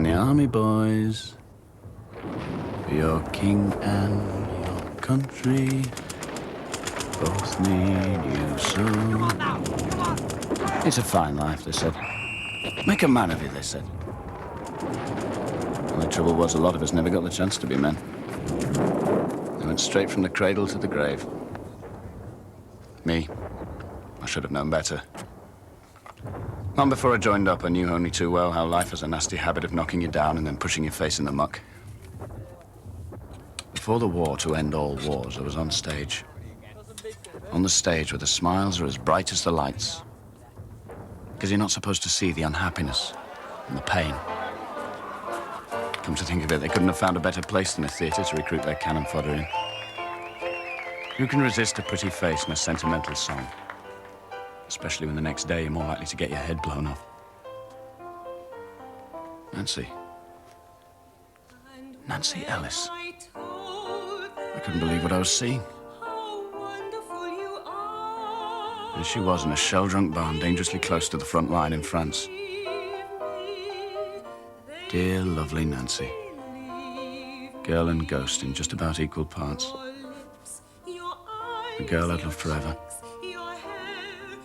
And the army boys, for your king and your country, both need you so. It's a fine life, they said. Make a man of you, they said. The only trouble was a lot of us never got the chance to be men. They went straight from the cradle to the grave. Me, I should have known better. Long before I joined up, I knew only too well how life has a nasty habit of knocking you down and then pushing your face in the muck. Before the war, to end all wars, I was on stage. On the stage where the smiles are as bright as the lights. Because you're not supposed to see the unhappiness and the pain. Come to think of it, they couldn't have found a better place than a theatre to recruit their cannon fodder in. Who can resist a pretty face and a sentimental song? Especially when the next day you're more likely to get your head blown off. Nancy. Nancy Ellis. I couldn't believe what I was seeing. And she was in a shell-drunk barn dangerously close to the front line in France. Dear, lovely Nancy. Girl and ghost in just about equal parts. The girl I'd loved forever.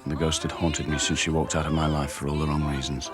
And the ghost had haunted me since she walked out of my life for all the wrong reasons.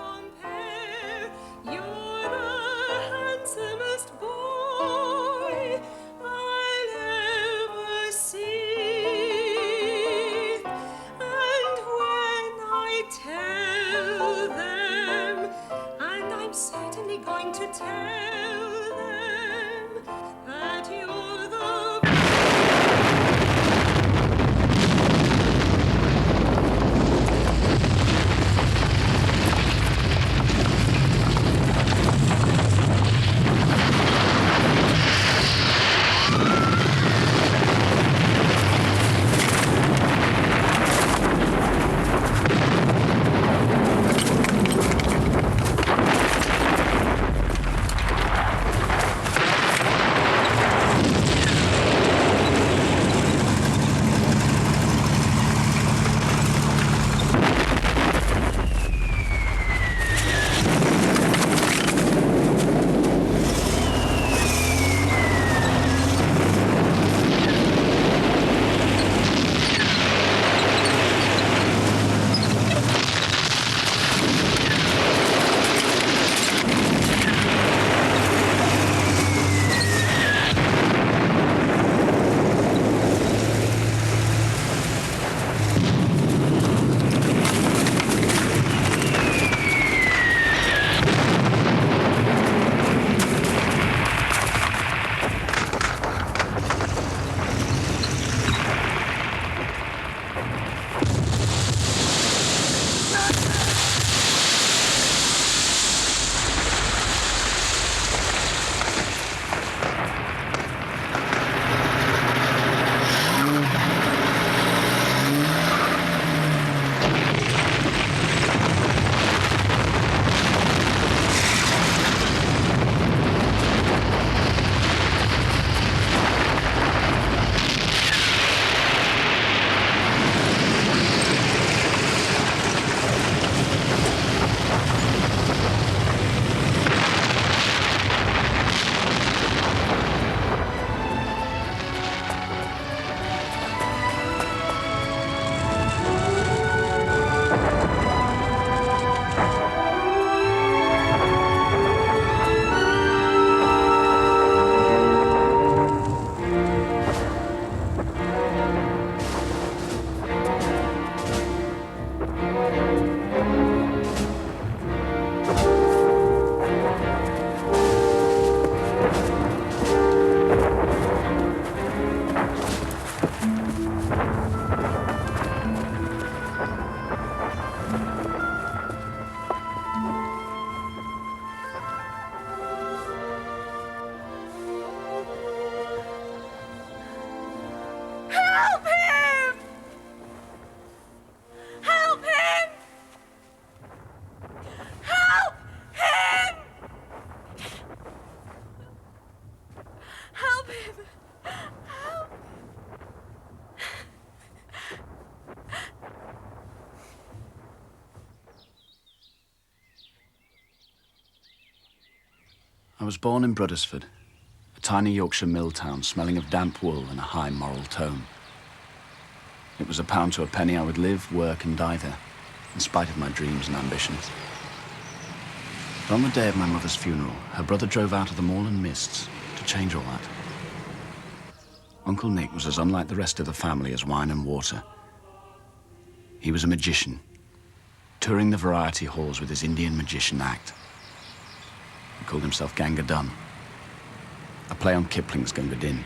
I was born in Bruddersford, a tiny Yorkshire mill town smelling of damp wool and a high moral tone. It was a pound to a penny I would live, work and die there, in spite of my dreams and ambitions. But on the day of my mother's funeral, her brother drove out of the moorland mists to change all that. Uncle Nick was as unlike the rest of the family as wine and water. He was a magician, touring the variety halls with his Indian magician act. He called himself Gunga Dun, a play on Kipling's Gunga Din.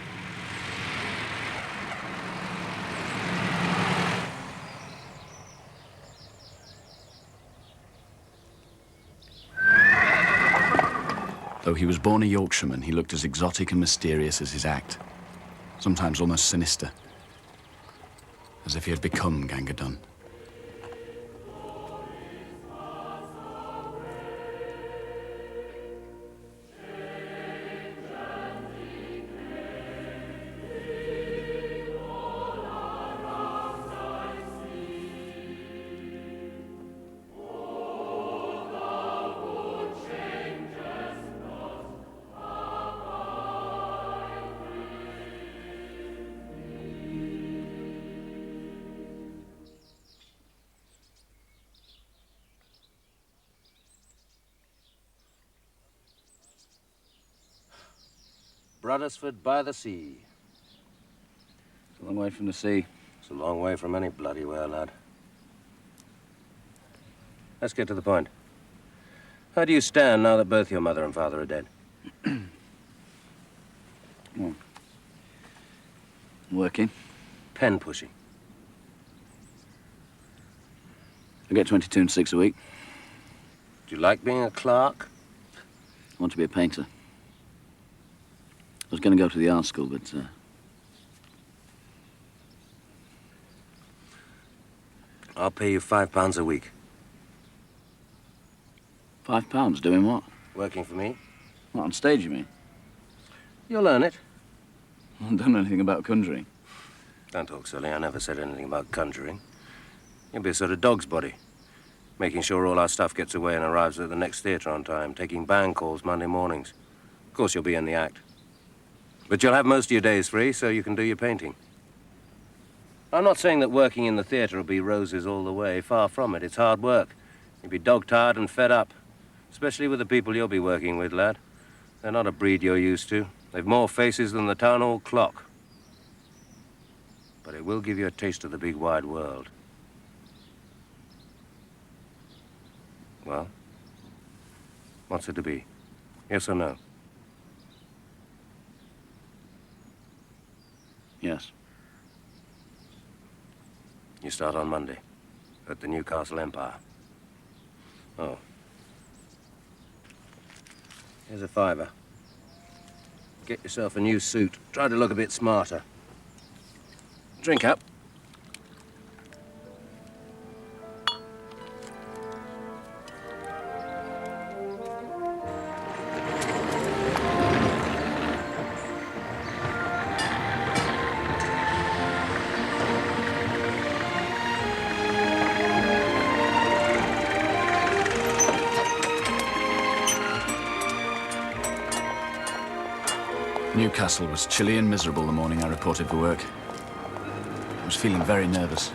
Though he was born a Yorkshireman, he looked as exotic and mysterious as his act, sometimes almost sinister, as if he had become Gunga Dun. Bruddersford by the sea. It's a long way from the sea. It's a long way from any bloody where, lad. Let's get to the point. How do you stand now that both your mother and father are dead? Well, working. Pen pushing. I get 22 and 6 a week. Do you like being a clerk? I want to be a painter. I was going to go to the art school, but I'll pay you £5 a week. £5 doing what? Working for me. What, on stage, you mean? You'll earn it. I haven't done anything about conjuring. Don't talk silly. I never said anything about conjuring. You'll be a sort of dog's body, making sure all our stuff gets away and arrives at the next theatre on time, taking band calls Monday mornings. Of course, you'll be in the act. But you'll have most of your days free, so you can do your painting. I'm not saying that working in the theatre will be roses all the way. Far from it. It's hard work. You'll be dog-tired and fed up. Especially with the people you'll be working with, lad. They're not a breed you're used to. They've more faces than the town hall clock. But it will give you a taste of the big wide world. Well, what's it to be? Yes or no? Yes. You start on Monday at the Newcastle Empire. Oh. Here's a £5. Get yourself a new suit. Try to look a bit smarter. Drink up. Newcastle was chilly and miserable the morning I reported for work. I was feeling very nervous,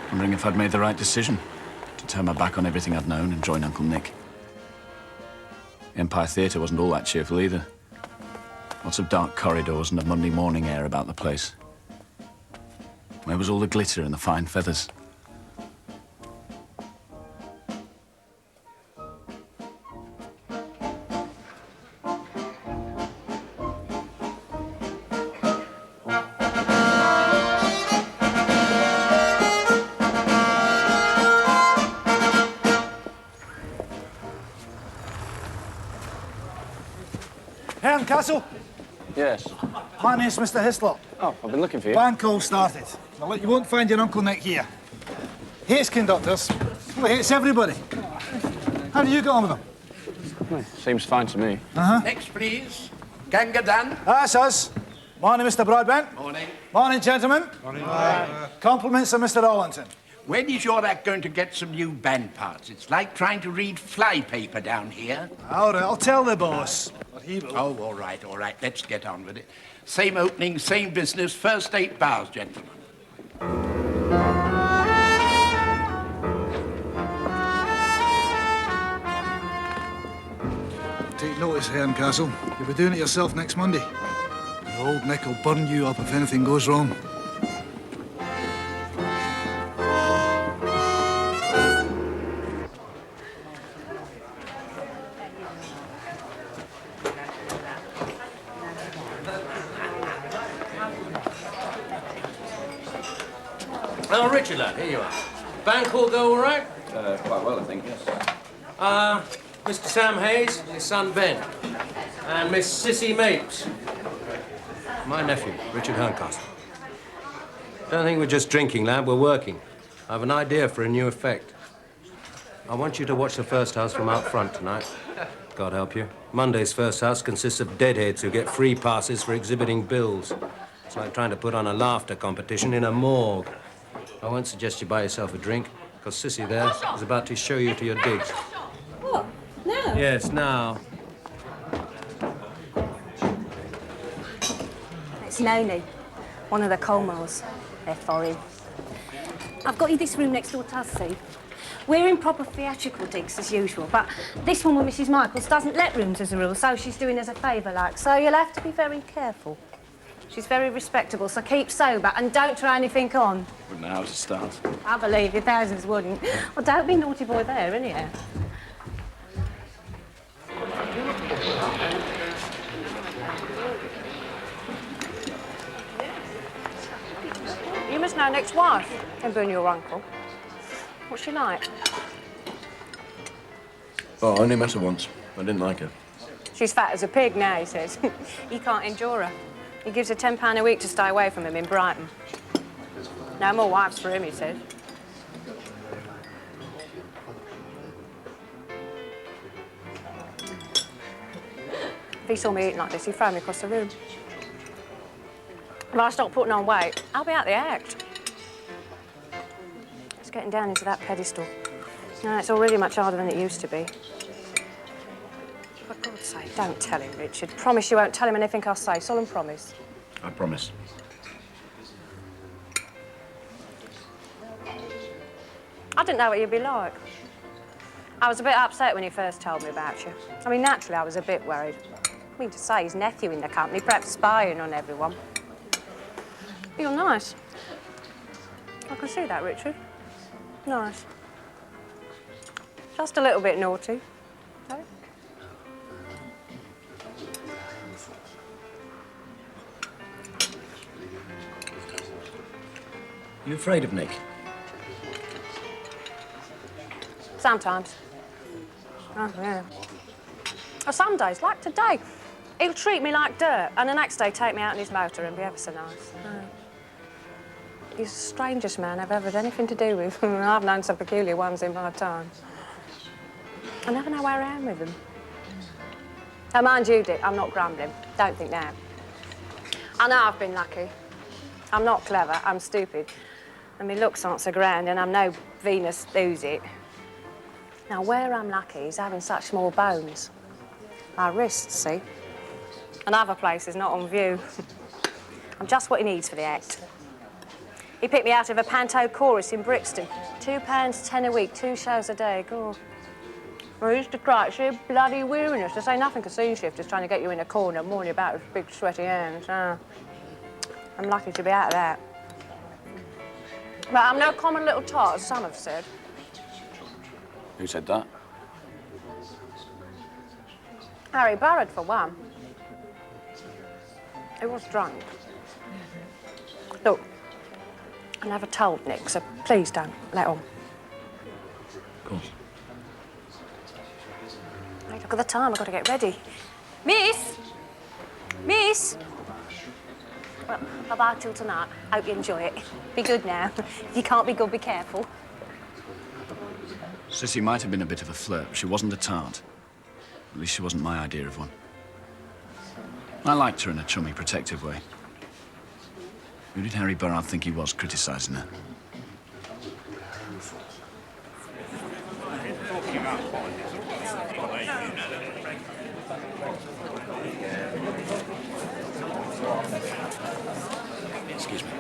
wondering if I'd made the right decision to turn my back on everything I'd known and join Uncle Nick. Empire Theatre wasn't all that cheerful either. Lots of dark corridors and a Monday morning air about the place. Where was all the glitter and the fine feathers? Herncastle? Yes. My name's Mr. Hislop. Oh, I've been looking for you. Band call started. Well, you won't find your Uncle Nick here. Hates conductors. Well, he hates everybody. How do you get on with him? Well, seems fine to me. Next, please. Gunga Dun. That's us. Morning, Mr. Broadbent. Morning. Morning, gentlemen. Morning. Compliments of Mr. Allington. When is your act going to get some new band parts? It's like trying to read flypaper down here. All right, I'll tell the boss. Or he will. Oh, all right, all right. Let's get on with it. Same opening, same business. First 8 bars, gentlemen. Take notice, Herncastle. You'll be doing it yourself next Monday. The old Nick will burn you up if anything goes wrong. Oh, Richard, lad, here you are. Bank all go all right? Quite well, I think, yes. Mr. Sam Hayes, his son Ben, and Miss Sissy Mapes. My nephew, Richard Herncastle. Don't think we're just drinking, lad, we're working. I have an idea for a new effect. I want you to watch the first house from out front tonight. God help you. Monday's first house consists of deadheads who get free passes for exhibiting bills. It's like trying to put on a laughter competition in a morgue. I won't suggest you buy yourself a drink, because Sissy there is about to show you to your digs. What? Now? Yes, now. It's Noni, one of the coal mills. They're foreign. I've got you this room next door to us, see? We're in proper theatrical digs as usual, but this one with Mrs. Michaels doesn't let rooms as a rule, so she's doing us a favour, like. So you'll have to be very careful. She's very respectable, so keep sober and don't try anything on. Wouldn't know how to start. I believe you, thousands wouldn't. Well, don't be naughty boy there, anyhow. You must know Nick's wife, and being your uncle. What's she like? Oh, I only met her once. I didn't like her. She's fat as a pig now, he says. He can't endure her. He gives her £10 a week to stay away from him in Brighton. No more wives for him, he says. If he saw me eating like this, he'd throw me across the room. If I stop putting on weight, I'll be out the act. It's getting down into that pedestal. No, it's already much harder than it used to be. For God's sake, don't tell him, Richard. Promise you won't tell him anything I say. Solemn promise. I promise. I didn't know what you'd be like. I was a bit upset when he first told me about you. I mean, naturally, I was a bit worried. I mean, to say his nephew in the company, perhaps spying on everyone. You're nice. I can see that, Richard. Nice. Just a little bit naughty. Eh? You afraid of Nick? Sometimes. Oh, yeah. Or some days, like today, he'll treat me like dirt, and the next day take me out in his motor and be ever so nice. Oh. He's the strangest man I've ever had anything to do with. I've known some peculiar ones in my time. I never know where I am with them. Now, mind you, Dick, I'm not grumbling. Don't think now. I know I've been lucky. I'm not clever, I'm stupid. And my looks aren't so grand, and I'm no Venus who's it. Now, where I'm lucky is having such small bones. My wrists, see? And other places not on view. I'm just what he needs for the act. He picked me out of a panto chorus in Brixton. £2.10 a week, 2 shows a day. God. Well, he used to cry, sheer bloody weariness. To say nothing of scene shifters trying to get you in a corner, mooning about with big sweaty hands. I'm lucky to be out of that. But I'm no common little tot, as some have said. Who said that? Harry Barrett, for one. He was drunk. Look, I never told Nick, so please don't let on. Of course. Hey, look at the time, I've got to get ready. Miss! Miss! Well, bye-bye till tonight. Hope you enjoy it. Be good now. If you can't be good, be careful. Sissy might have been a bit of a flirt, but she wasn't a tart. At least she wasn't my idea of one. I liked her in a chummy, protective way. Who did Harry Burrard think he was, criticising her? Excuse me.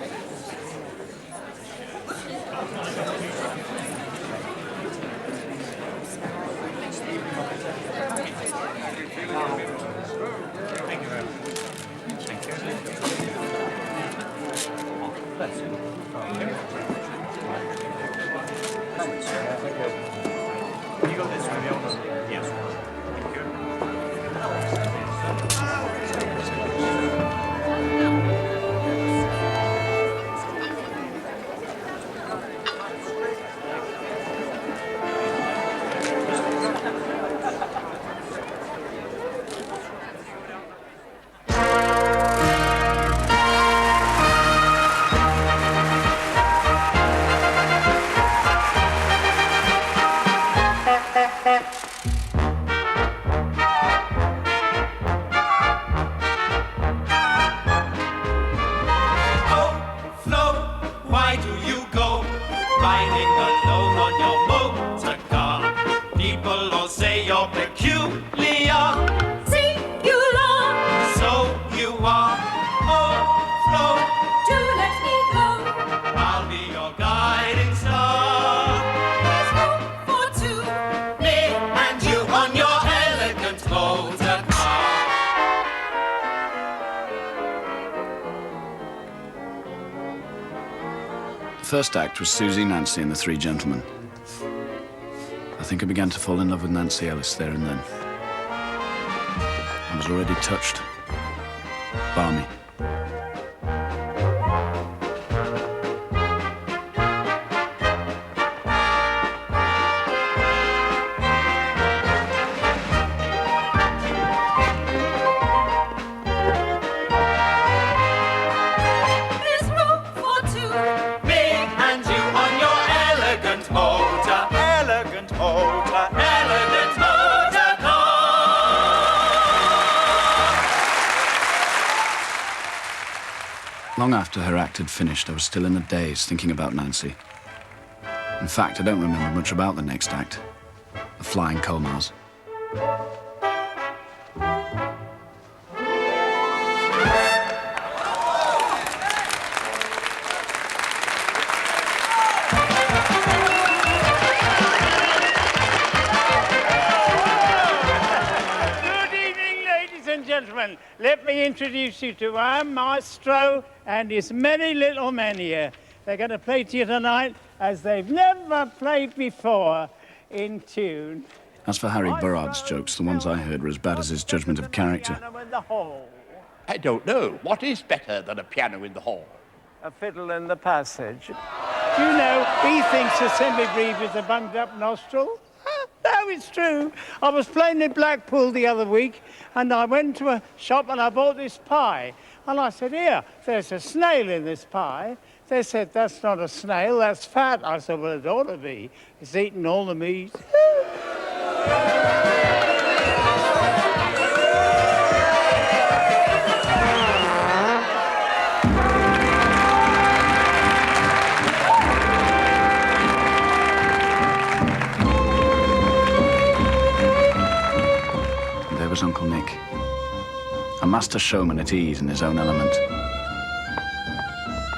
The first act was Susie, Nancy, and the three gentlemen. I think I began to fall in love with Nancy Ellis there and then. I was already touched. Balmy. Long after her act had finished, I was still in a daze thinking about Nancy. In fact, I don't remember much about the next act, the Flying Colmars. Let me introduce you to our maestro and his many little men here. They're going to play to you tonight as they've never played before in tune. As for Harry Burrard's jokes, the ones I heard were as bad as his judgment of character. I don't know. What is better than a piano in the hall? A fiddle in the passage. Do you know, he thinks a semi-brief is a bunged-up nostril. No, it's true. I was playing in Blackpool the other week, and I went to a shop and I bought this pie. And I said, here, there's a snail in this pie. They said, that's not a snail, that's fat. I said, well, it ought to be. It's eating all the meat. Was Uncle Nick, a master showman at ease in his own element.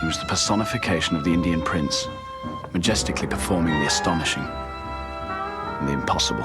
He was the personification of the Indian prince, majestically performing the astonishing and the impossible.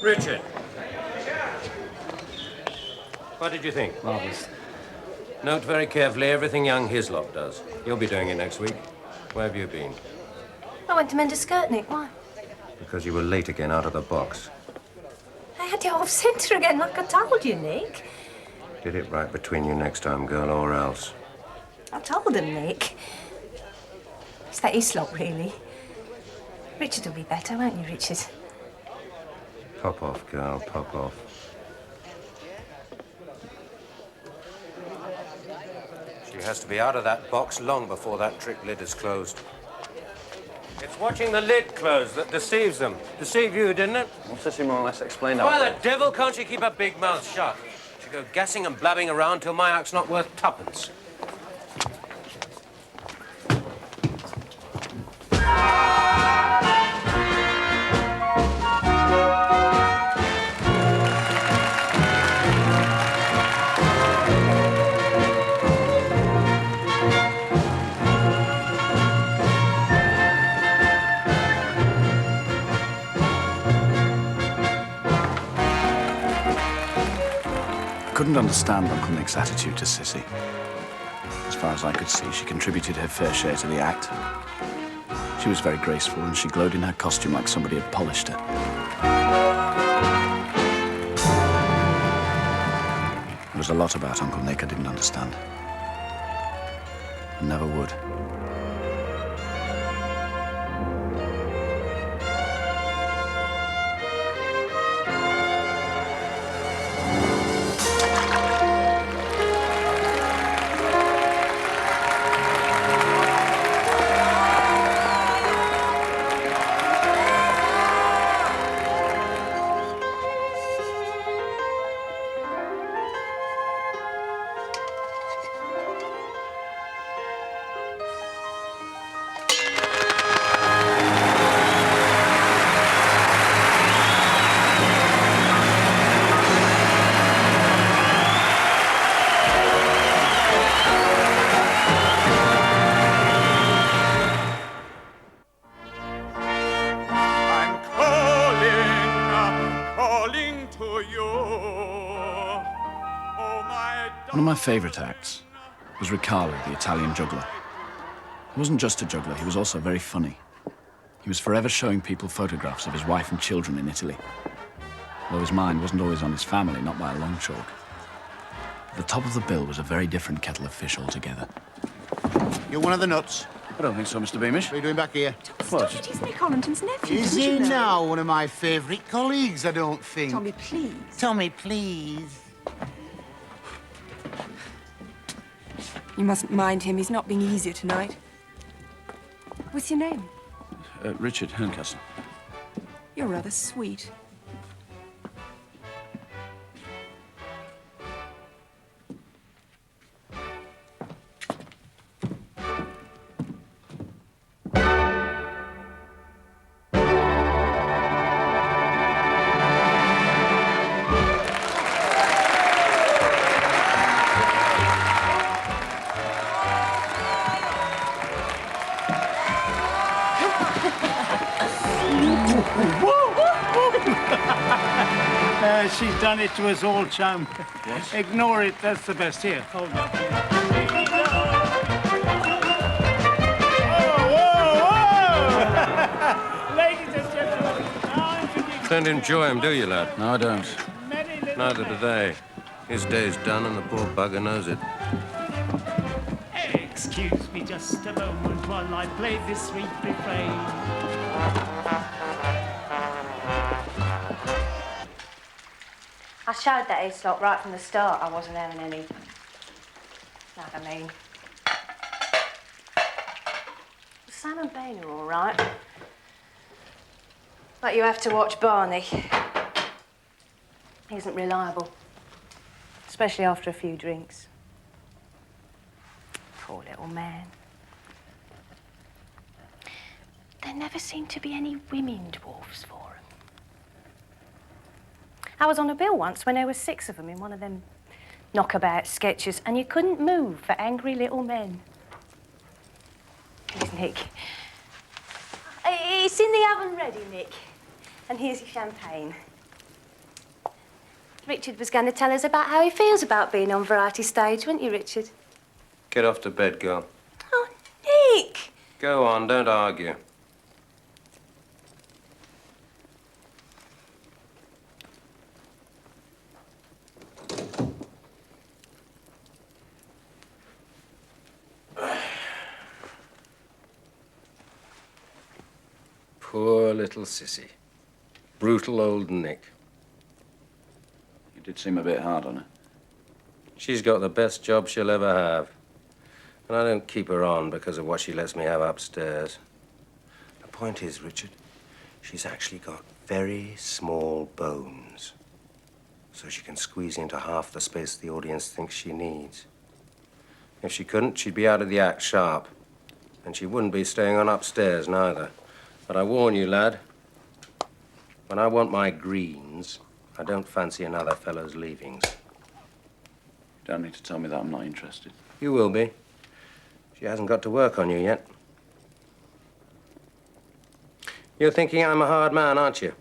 Richard. What did you think? Marvellous. Note very carefully everything young Hislop does. You'll be doing it next week. Where have you been? I went to mend a skirt, Nick. Why? Because you were late again out of the box. I had you off centre again, like I told you, Nick. Get it right between you next time, girl, or else. I told him, Nick. It's that Hislop, really. Richard will be better, won't you, Richard? Pop off, girl, pop off. She has to be out of that box long before that trick lid is closed. It's watching the lid close that deceives them. Deceived you, didn't it? Well, Sissy more or less explained that. Why the devil can't she keep her big mouth shut? She go gassing and blabbing around till my act's not worth tuppence. Couldn't understand Uncle Nick's attitude to Sissy. As far as I could see, she contributed her fair share to the act. She was very graceful, and she glowed in her costume like somebody had polished her. There was a lot about Uncle Nick I didn't understand. And never would. One of my favourite acts was Riccardo, the Italian juggler. He wasn't just a juggler, he was also very funny. He was forever showing people photographs of his wife and children in Italy. Though his mind wasn't always on his family, not by a long chalk. At the top of the bill was a very different kettle of fish altogether. You're one of the nuts. I don't think so, Mr. Beamish. What are you doing back here? Stop it, he's Nick Collington's nephew. Is he now one of my favourite colleagues, I don't think? Tommy, please. Tommy, please. You mustn't mind him. He's not being easier tonight. What's your name? Richard Herncastle. You're rather sweet. She's done it to us all, chum. What? Ignore it, that's the best. Here, hold on. Whoa! Ladies and gentlemen, now introduce... Don't enjoy him, do you, lad? No, I don't. Neither do they. His day's done and the poor bugger knows it. Excuse me just a moment while I play this sweet refrain. I showed that Hislop right from the start I wasn't having any. Know what I mean? Sam and Bean are all right. But you have to watch Barney. He isn't reliable. Especially after a few drinks. Poor little man. There never seemed to be any women dwarfs for him. I was on a bill once when there were 6 of them in one of them knockabout sketches, and you couldn't move for angry little men. Here's Nick. It's in the oven ready, Nick. And here's your champagne. Richard was going to tell us about how he feels about being on variety stage, weren't you, Richard? Get off to bed, girl. Oh, Nick! Go on, don't argue. Poor little sissy. Brutal old Nick. You did seem a bit hard on her. She's got the best job she'll ever have. And I don't keep her on because of what she lets me have upstairs. The point is, Richard, she's actually got very small bones. So she can squeeze into half the space the audience thinks she needs. If she couldn't, she'd be out of the act sharp. And she wouldn't be staying on upstairs, neither. But I warn you, lad, when I want my greens, I don't fancy another fellow's leavings. You don't need to tell me that I'm not interested. You will be. She hasn't got to work on you yet. You're thinking I'm a hard man, aren't you?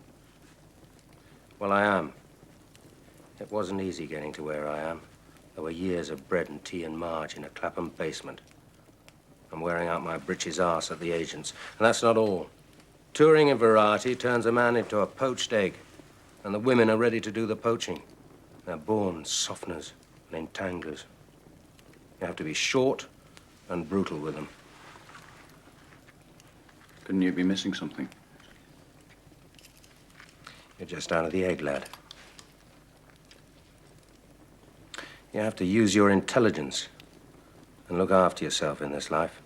Well, I am. It wasn't easy getting to where I am. There were years of bread and tea and marge in a Clapham basement. I'm wearing out my britches arse at the agents. And that's not all. Touring in variety turns a man into a poached egg. And the women are ready to do the poaching. They're born softeners and entanglers. You have to be short and brutal with them. Couldn't you be missing something? You're just out of the egg, lad. You have to use your intelligence and look after yourself in this life.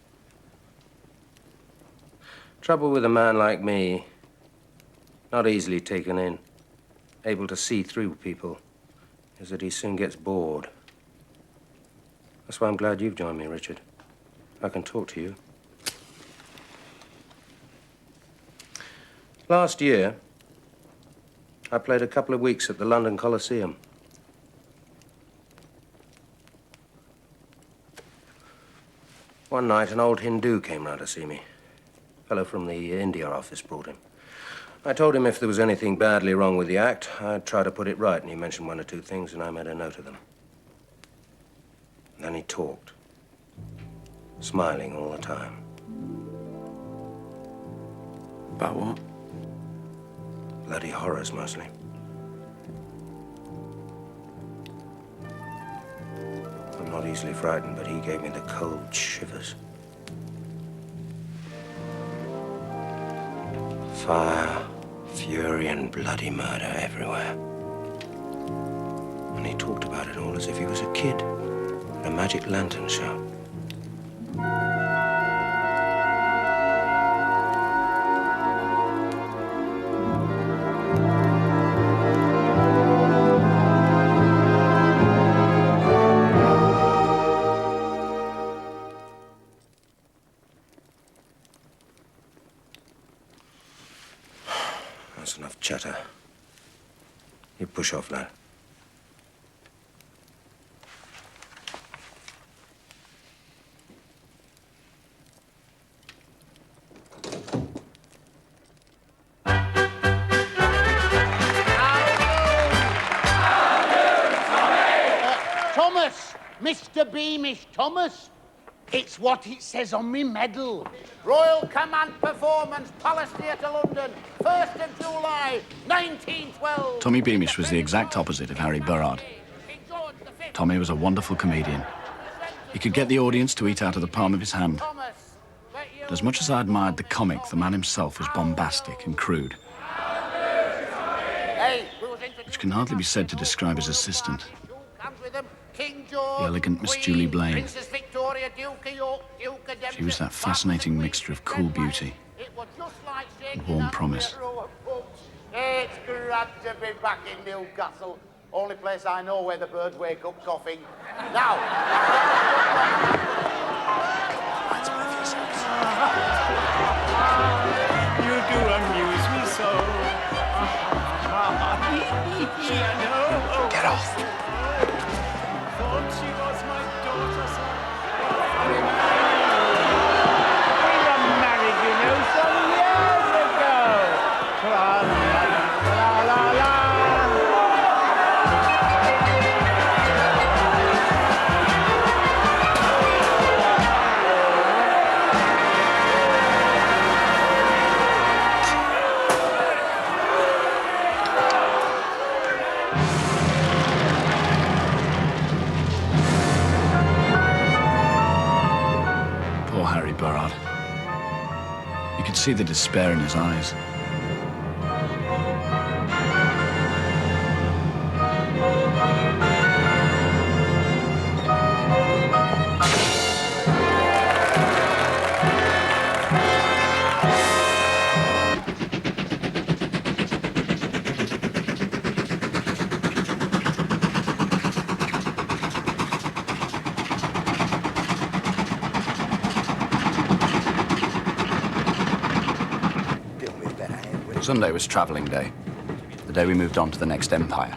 Trouble with a man like me, not easily taken in, able to see through people, is that he soon gets bored. That's why I'm glad you've joined me, Richard. I can talk to you. Last year, I played a couple of weeks at the London Coliseum. One night, an old Hindu came round to see me. A fellow from the India office brought him. I told him if there was anything badly wrong with the act, I'd try to put it right, and he mentioned one or two things, and I made a note of them. And then he talked, smiling all the time. About what? Bloody horrors, mostly. I'm not easily frightened, but he gave me the cold shivers. Fire, fury, and bloody murder everywhere. And he talked about it all as if he was a kid at a magic lantern show. That's enough chatter. You push off, lad. Thomas! Mr. Beamish Thomas! It's what it says on me medal. Royal Command Performance, Palace Theatre, London, 1st of July, 1912. Tommy Beamish was the exact opposite of Harry Burrard. Tommy was a wonderful comedian. He could get the audience to eat out of the palm of his hand. But as much as I admired the comic, the man himself was bombastic and crude, which can hardly be said to describe his assistant, the elegant Miss Julie Blaine. She was that fascinating mixture of cool beauty and warm promise. It's grand to be back in Newcastle. Only place I know where the birds wake up coughing. Now. You do amuse me so. Get off. Thought she was my daughter, son. We were married, you know, some years ago. La la la la la. see the despair in his eyes. Sunday was travelling day, the day we moved on to the next empire.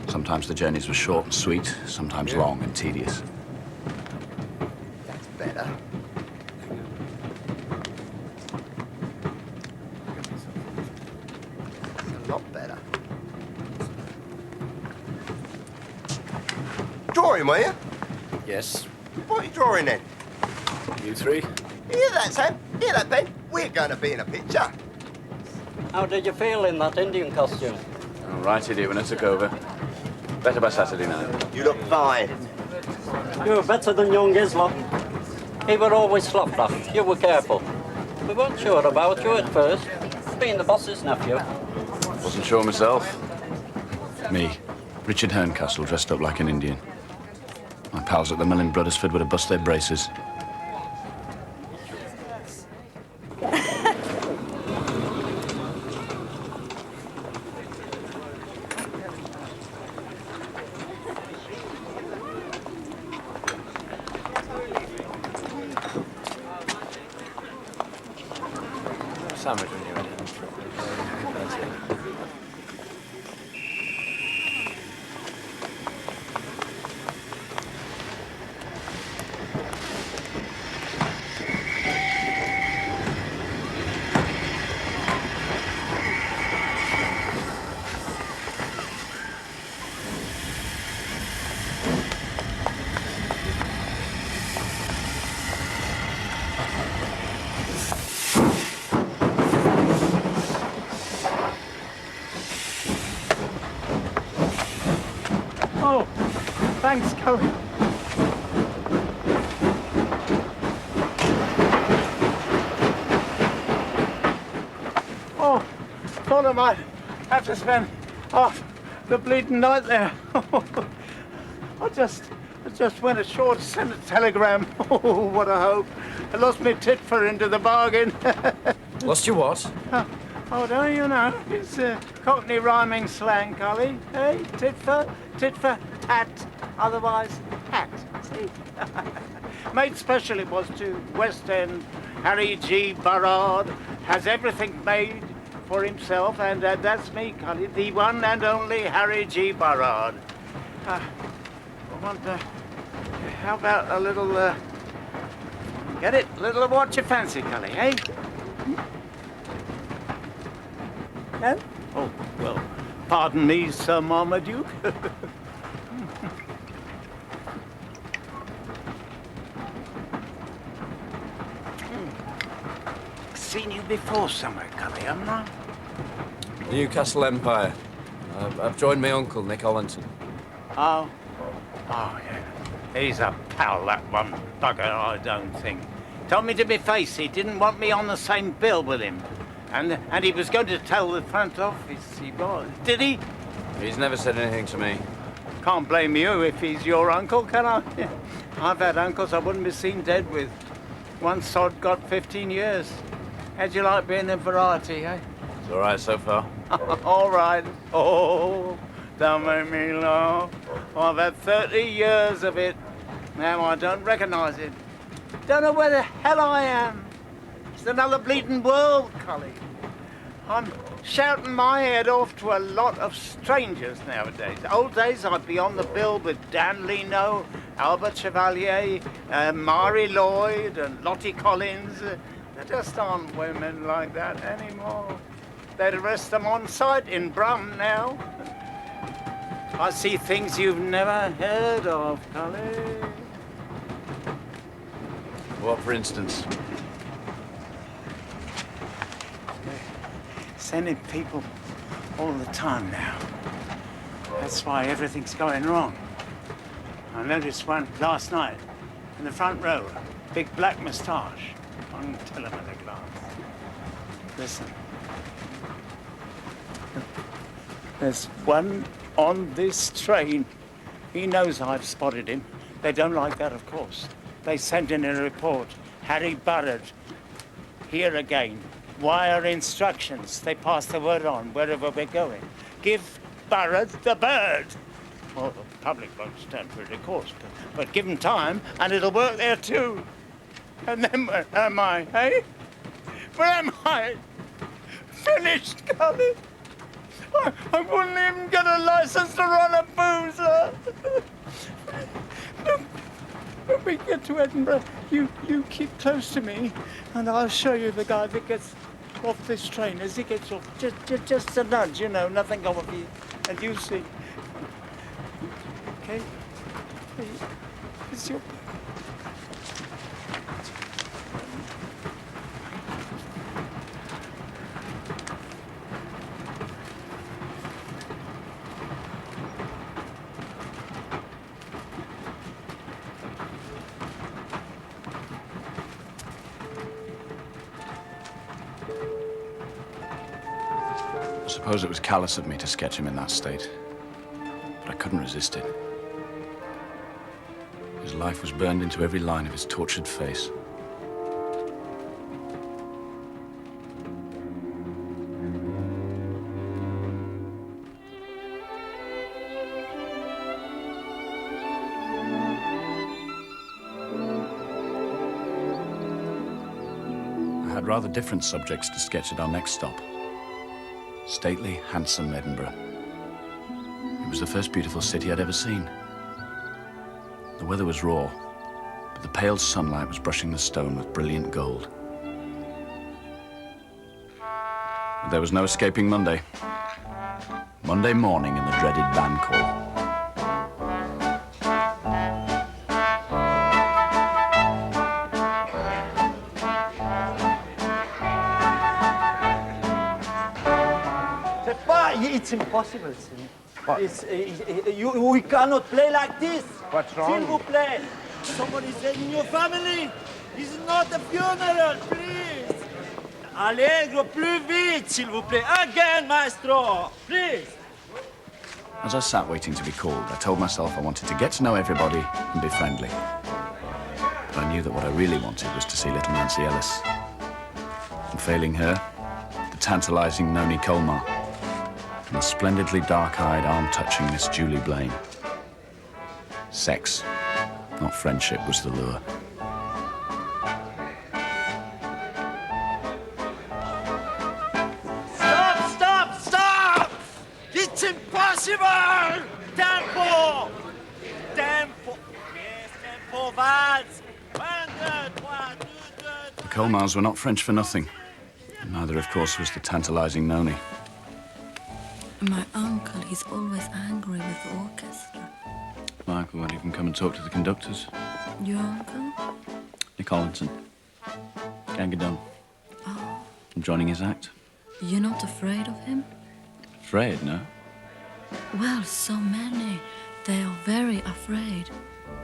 Sometimes the journeys were short and sweet, sometimes long and tedious. That's better. A lot better. Drawing, were you? Yes. What are you drawing then? You three? Hear that, Sam? Hear that, Ben? We're going to be in a picture. How did you feel in that Indian costume? All right, idiot, when I took over. Better by Saturday night. You look fine. You were better than young Islam. He were always flop-flop. You were careful. We weren't sure about you at first, being the boss's nephew. Wasn't sure myself. Me, Richard Herncastle, dressed up like an Indian. My pals at the mill in Bruddersford would have bust their braces. Sandwich when you're ready. Oh, thanks, Colin. Oh, thought I might have to spend half the bleeding night there. I just went ashore to send a telegram. Oh, what a hope. I lost my tit-for into the bargain. Lost your what? Oh, don't you know? It's Cockney rhyming slang, Colin. Hey, tit-for, tat, otherwise hat. See? Made special it was to West End. Harry G. Burrard has everything made for himself, and that's me, Colin, the one and only Harry G. Burrard. I wonder, how about a little, get it? A little of what you fancy, Colin, eh? No? Oh, well, pardon me, Sir Marmaduke. Seen you before somewhere, Cully, haven't I? Newcastle Empire. I've joined my uncle, Nick Ollinton. Oh, yeah. He's a pal, that one bugger, I don't think. Told me to my face he didn't want me on the same bill with him. And he was going to tell the front office he was. Did he? He's never said anything to me. Can't blame you if he's your uncle, can I? I've had uncles I wouldn't be seen dead with. One sod got 15 years. How'd you like being in variety, eh? It's all right so far. All right. Oh, don't make me laugh. I've had 30 years of it. Now I don't recognise it. Don't know where the hell I am. It's another bleeding world, Colin. I'm shouting my head off to a lot of strangers nowadays. Old days, I'd be on the bill with Dan Leno, Albert Chevalier, Mari Lloyd, and Lottie Collins. There just aren't women like that anymore. They'd arrest them on sight in Brum now. I see things you've never heard of, Colin. What, for instance? Sending people all the time now. That's why everything's going wrong. I noticed one last night in the front row, big black moustache, one telemeter glass. Listen. There's one on this train. He knows I've spotted him. They don't like that, of course. They sent in a report. Harry Burrard. Here again. Wire instructions. They pass the word on wherever we're going. Give Burrard the bird. Well, the public won't stand for it, of course, but give them time, and it'll work there too. And then where am I, eh? Where am I? Finished, Colin. I wouldn't even get a license to run a boozer. When we get to Edinburgh, you keep close to me, and I'll show you the guy that gets off this train as he gets off. Just a nudge, you know, nothing over me, and you see. Okay? It's your... I suppose it was callous of me to sketch him in that state, but I couldn't resist it. His life was burned into every line of his tortured face. I had rather different subjects to sketch at our next stop. Stately, handsome Edinburgh. It was the first beautiful city I'd ever seen. The weather was raw, but the pale sunlight was brushing the stone with brilliant gold. But there was no escaping Monday. Monday morning and the dreaded band call. It's impossible, we cannot play like this. What's wrong? S'il vous plaît. Somebody said in your family. This is not a funeral, please. Allegro, plus vite, s'il vous plaît. Again, maestro, please. As I sat waiting to be called, I told myself I wanted to get to know everybody and be friendly. But I knew that what I really wanted was to see little Nancy Ellis. And failing her, the tantalizing Noni Colmar. And the splendidly dark-eyed, arm-touching Miss Julie Blaine. Sex, not friendship, was the lure. Stop! It's impossible! Tempo! Tempo! Yes, tempo, valse! The Colmars were not French for nothing. And neither, of course, was the tantalizing Noni. My uncle, he's always angry with the orchestra. My uncle won't even come and talk to the conductors. Your uncle? Collinson. Gang done. Oh. I'm joining his act. You're not afraid of him? Afraid, no? Well, so many. They are very afraid.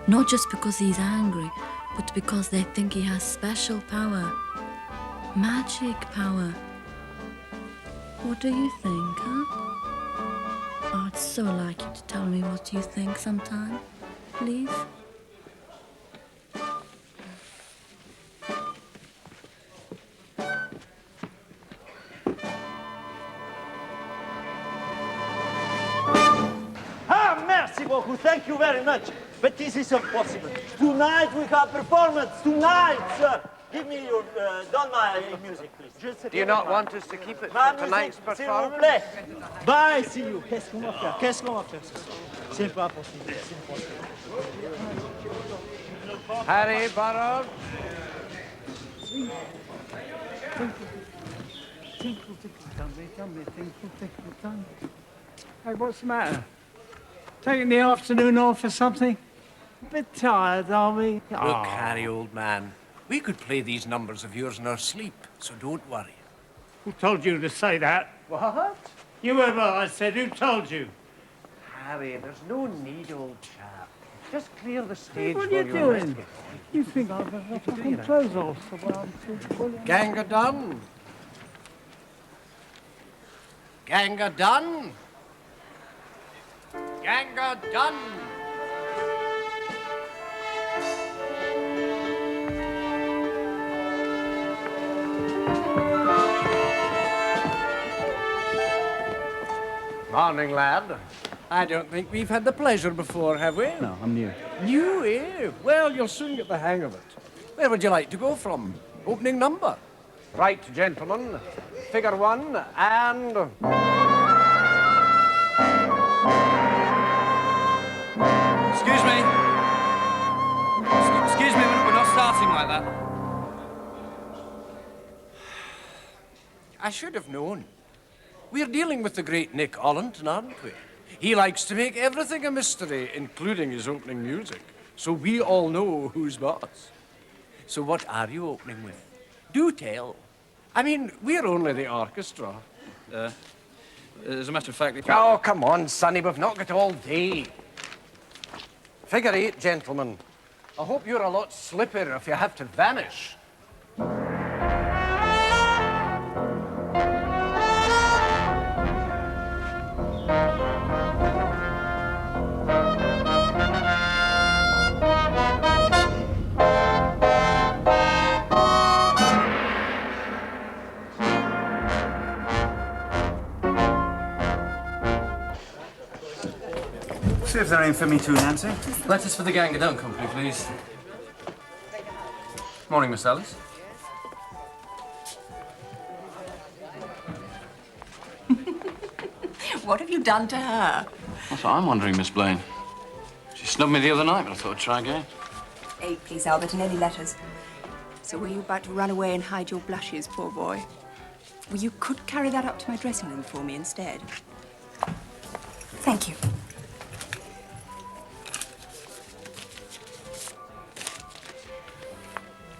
Not just because he's angry, but because they think he has special power. Magic power. What do you think, huh? I'd so like you to tell me what you think sometime, please. Merci beaucoup, thank you very much. But this is impossible. Tonight we have performance, tonight, sir. Give me your, don't my music, please. Do you not want us to keep it Ma for tonight's musique, s'il vous performance? plaît. Bye, see you. Qu'est-ce qu'on va faire? Qu'est-ce qu'on va faire ce soir? C'est pas possible, c'est impossible. Harry Burrard. Tinkle. Hey, what's the matter? Taking the afternoon off or something? A bit tired, are we? Look, Harry, old man, we could play these numbers of yours in our sleep, so don't worry. Who told you to say that? What? You ever, I said. Who told you? Harry, there's no need, old chap. Just clear the stage. What are you doing? You think I've got my fucking clothes off? Gang done. Ganga done. Ganga done. Morning, lad. I don't think we've had the pleasure before, have we? No, I'm new. New, eh? Well, you'll soon get the hang of it. Where would you like to go from? Opening number. Right, gentlemen. Figure 1 and... Excuse me. Excuse me, we're not starting like that. I should have known. We're dealing with the great Nick Ollenton, aren't we? He likes to make everything a mystery, including his opening music, so we all know who's boss. So what are you opening with? Do tell. I mean, we're only the orchestra. As a matter of fact... Oh, come on, Sonny, we've not got all day. Figure 8, gentlemen. I hope you're a lot slippier if you have to vanish. See if they're in for me too, Nancy. Letters for the Ganga Done Company, please. Morning, Miss Alice. What have you done to her? That's what I'm wondering, Miss Blaine. She snubbed me the other night, but I thought I'd try again. 8, please, Albert, and any letters. So were you about to run away and hide your blushes, poor boy? Well, you could carry that up to my dressing room for me instead. Thank you.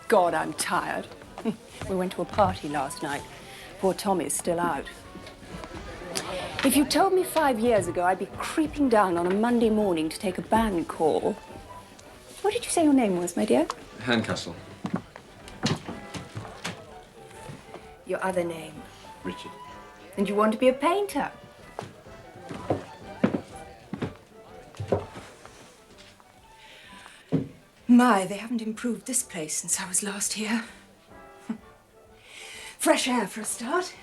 God, I'm tired. We went to a party last night. Poor Tommy's still out. If you told me 5 years ago I'd be creeping down on a Monday morning to take a band call... What did you say your name was, my dear? Herncastle. Your other name. Richard. And you want to be a painter? My, they haven't improved this place since I was last here. Fresh air for a start.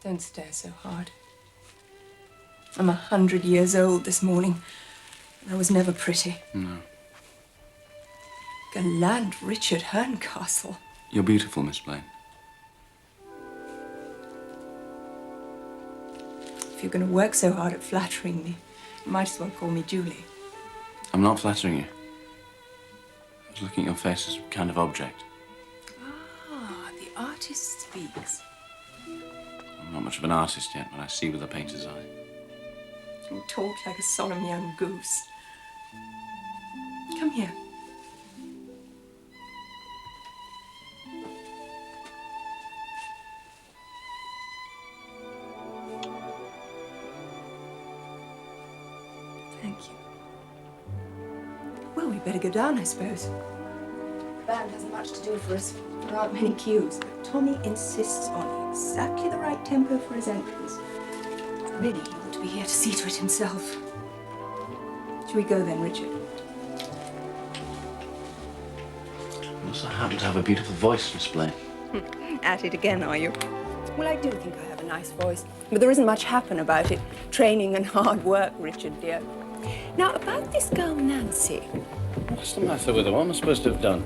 Don't stare so hard. I'm 100 years old this morning. I was never pretty. No. Gallant Richard Herncastle. You're beautiful, Miss Blaine. If you're going to work so hard at flattering me, you might as well call me Julie. I'm not flattering you. I was looking at your face as a kind of object. Ah, the artist speaks. I'm not much of an artist yet, but I see with a painter's eye. You talk like a solemn young goose. Come here. Thank you. Well, we'd better go down, I suppose. The band hasn't much to do for us. There aren't many cues, but Tommy insists on exactly the right tempo for his entrance. Really, he ought to be here to see to it himself. Shall we go then, Richard? You also happen to have a beautiful voice, Miss Blaine. At it again, are you? Well, I do think I have a nice voice, but there isn't much happen about it. Training and hard work, Richard, dear. Now, about this girl, Nancy. What's the matter with her? What am I supposed to have done?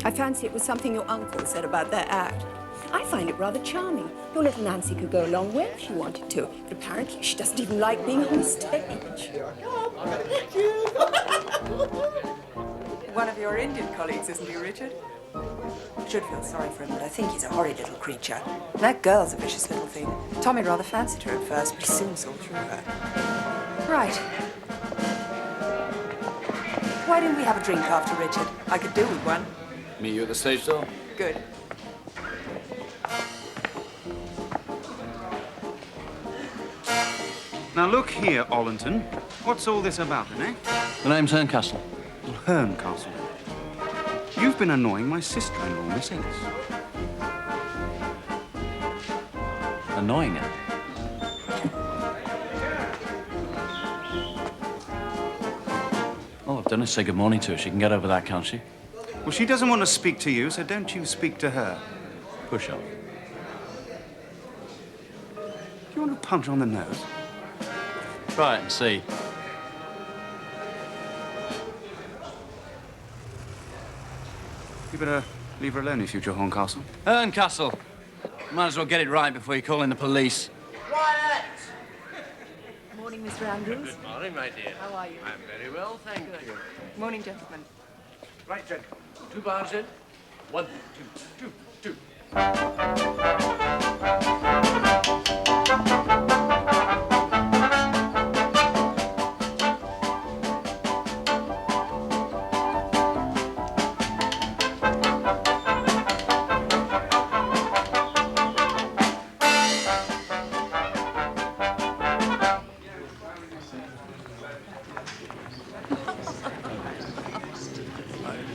I fancy it was something your uncle said about their act. I find it rather charming. Your little Nancy could go along where she wanted to, but apparently she doesn't even like being on stage. One of your Indian colleagues, isn't he, Richard? I should feel sorry for him, but I think he's a horrid little creature. That girl's a vicious little thing. Tommy rather fancied her at first, but he soon saw through her. Right. Why didn't we have a drink after Richard? I could do with one. Meet you at the stage door? Good. Now look here, Ollenton. What's all this about, then, eh? The name's Herncastle. Herncastle. You've been annoying my sister-in-law, Miss Ellis. Annoying her? Oh, I've done is say good morning to her. She can get over that, can't she? Well, she doesn't want to speak to you, so don't you speak to her. Push up. Do you want to punch her on the nose? Try it and see. You better leave her alone, you future Horncastle. Herncastle. Might as well get it right before you call in the police. Quiet! Morning, Mr. Andrews. Good morning, my dear. How are you? I'm very well, thank you. Morning, gentlemen. Right, gentlemen. 2 bars in. 1, 2, 2, 2.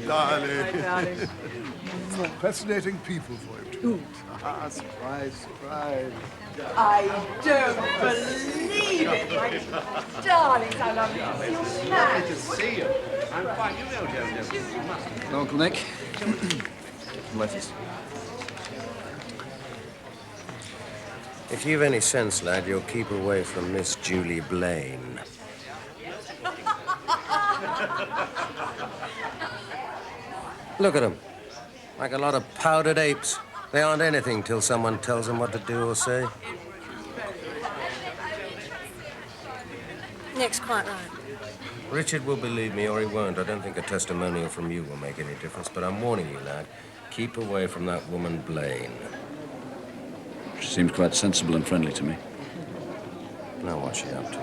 Darling. Fascinating people for you, too. Ah, surprise, surprise. I don't believe it, my darlings. I love you. You're mad. To see you. I'm fine. You know, Joe. Uncle Nick. Letters. If you've any sense, lad, you'll keep away from Miss Julie Blaine. Look at them. Like a lot of powdered apes. They aren't anything till someone tells them what to do or say. Nick's quite right. Richard will believe me or he won't. I don't think a testimonial from you will make any difference, but I'm warning you, lad. Keep away from that woman Blaine. She seems quite sensible and friendly to me. Now what's she up to?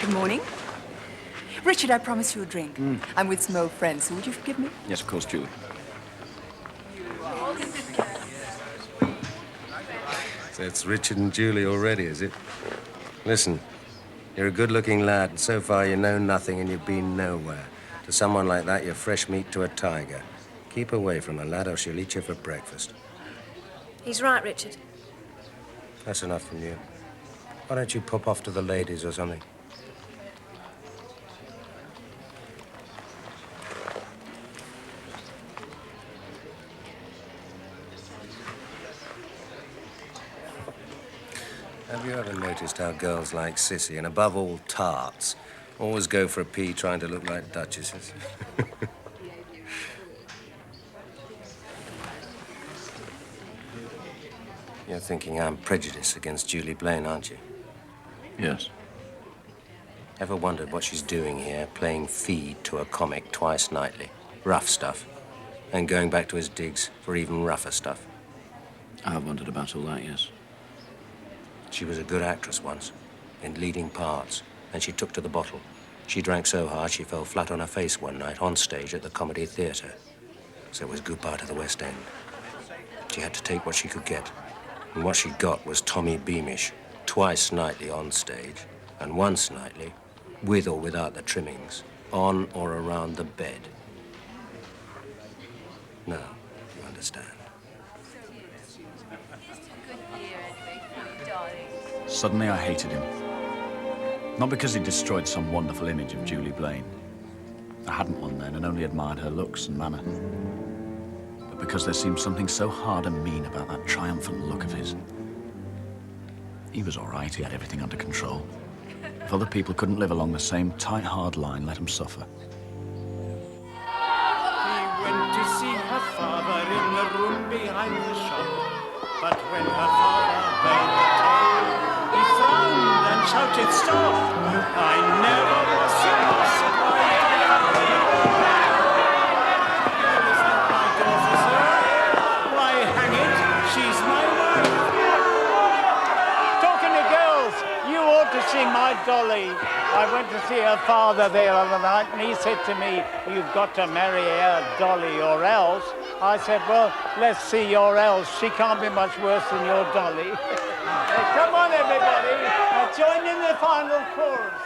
Good morning. Richard, I promised you a drink. I'm with some old friends, so would you forgive me? Yes, of course, Julie. So it's Richard and Julie already, is it? Listen, you're a good-looking lad, and so far you know nothing and you've been nowhere. To someone like that, you're fresh meat to a tiger. Keep away from her, lad, or she'll eat you for breakfast. He's right, Richard. That's enough from you. Why don't you pop off to the ladies or something? Have you ever noticed how girls like Sissy, and above all tarts, always go for a pee trying to look like duchesses? You're thinking I'm prejudiced against Julie Blaine, aren't you? Yes. Ever wondered what she's doing here, playing feed to a comic twice nightly? Rough stuff. And going back to his digs for even rougher stuff. I've wondered about all that, yes. She was a good actress once, in leading parts, and she took to the bottle. She drank so hard she fell flat on her face one night on stage at the Comedy Theatre. So it was goodbye to the West End. She had to take what she could get. And what she got was Tommy Beamish, twice nightly on stage, and once nightly, with or without the trimmings, on or around the bed. Now, you understand. Suddenly, I hated him. Not because he destroyed some wonderful image of Julie Blaine. I hadn't one then and only admired her looks and manner. But because there seemed something so hard and mean about that triumphant look of his. He was all right, he had everything under control. If other people couldn't live along the same tight, hard line, let them suffer. He went to see her father in the room behind the shop. But when her father heard the tale, he frowned and shouted, "Stop! I never was so surprised." Is that my daughter, sir? Why, hang it, she's my wife. Talking to girls, you ought to see my dolly. I went to see her father the other night, and he said to me, "You've got to marry our dolly or else." I said, "Well, let's see your else. She can't be much worse than your dolly." Come on, everybody. Join in the final chorus.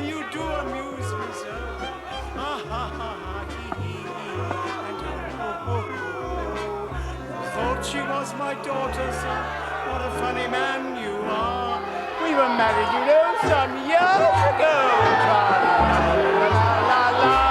You do amuse me, sir. Thought she was my daughter, sir. What a funny man you are. We were married, you know, some years ago. Tra-la-la-la-la.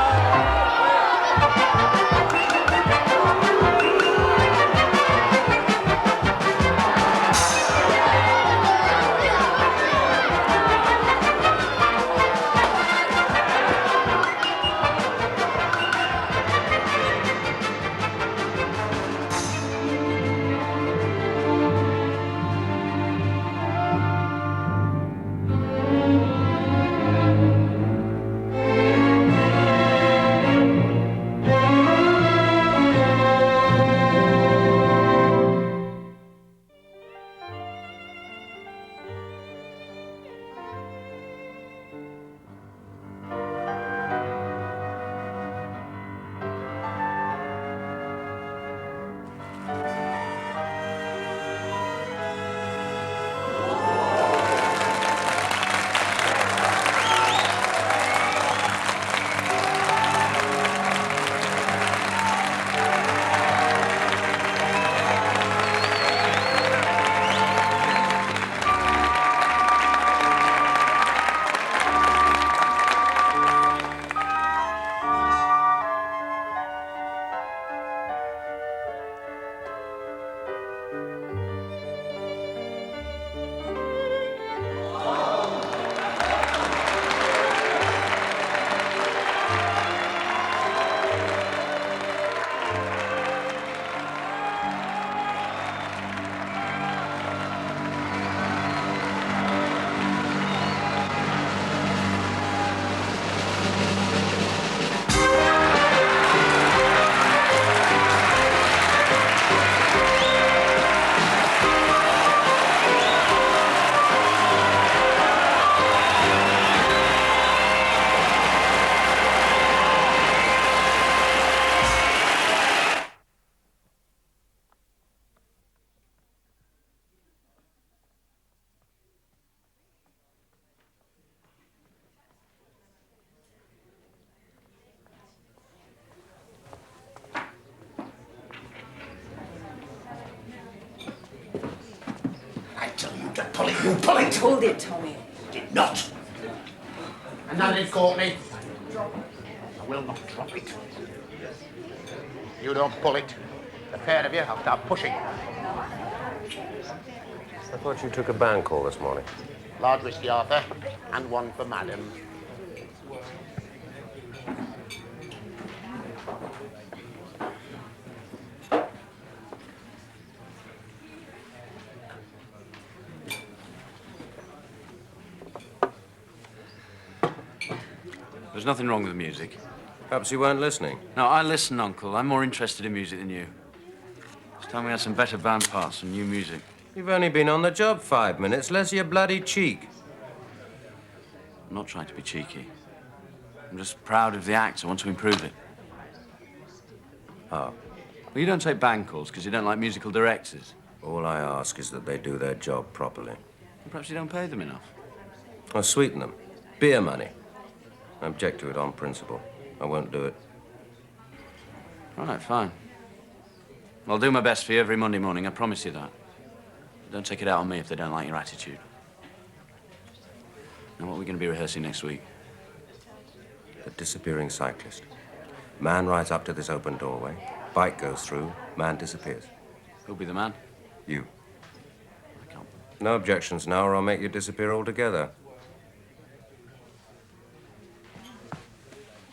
Pull it, you pull it! Hold it, Tommy. Did not. And now it caught me. I will not drop it. You don't pull it. The pair of you, I'll start pushing. I thought you took a band call this morning. Large whiskey, Arthur, and one for Madam. There's nothing wrong with the music. Perhaps you weren't listening. No, I listen, Uncle. I'm more interested in music than you. It's time we had some better band parts and new music. You've only been on the job 5 minutes. Less your bloody cheek. I'm not trying to be cheeky. I'm just proud of the act. I want to improve it. Oh. Well, you don't take band calls because you don't like musical directors. All I ask is that they do their job properly. And perhaps you don't pay them enough. Or sweeten them. Beer money. I object to it on principle. I won't do it. All right, fine. I'll do my best for you every Monday morning, I promise you that. Don't take it out on me if they don't like your attitude. Now, what are we going to be rehearsing next week? The disappearing cyclist. Man rides up to this open doorway. Bike goes through. Man disappears. Who'll be the man? You. I can't. No objections now, or I'll make you disappear altogether.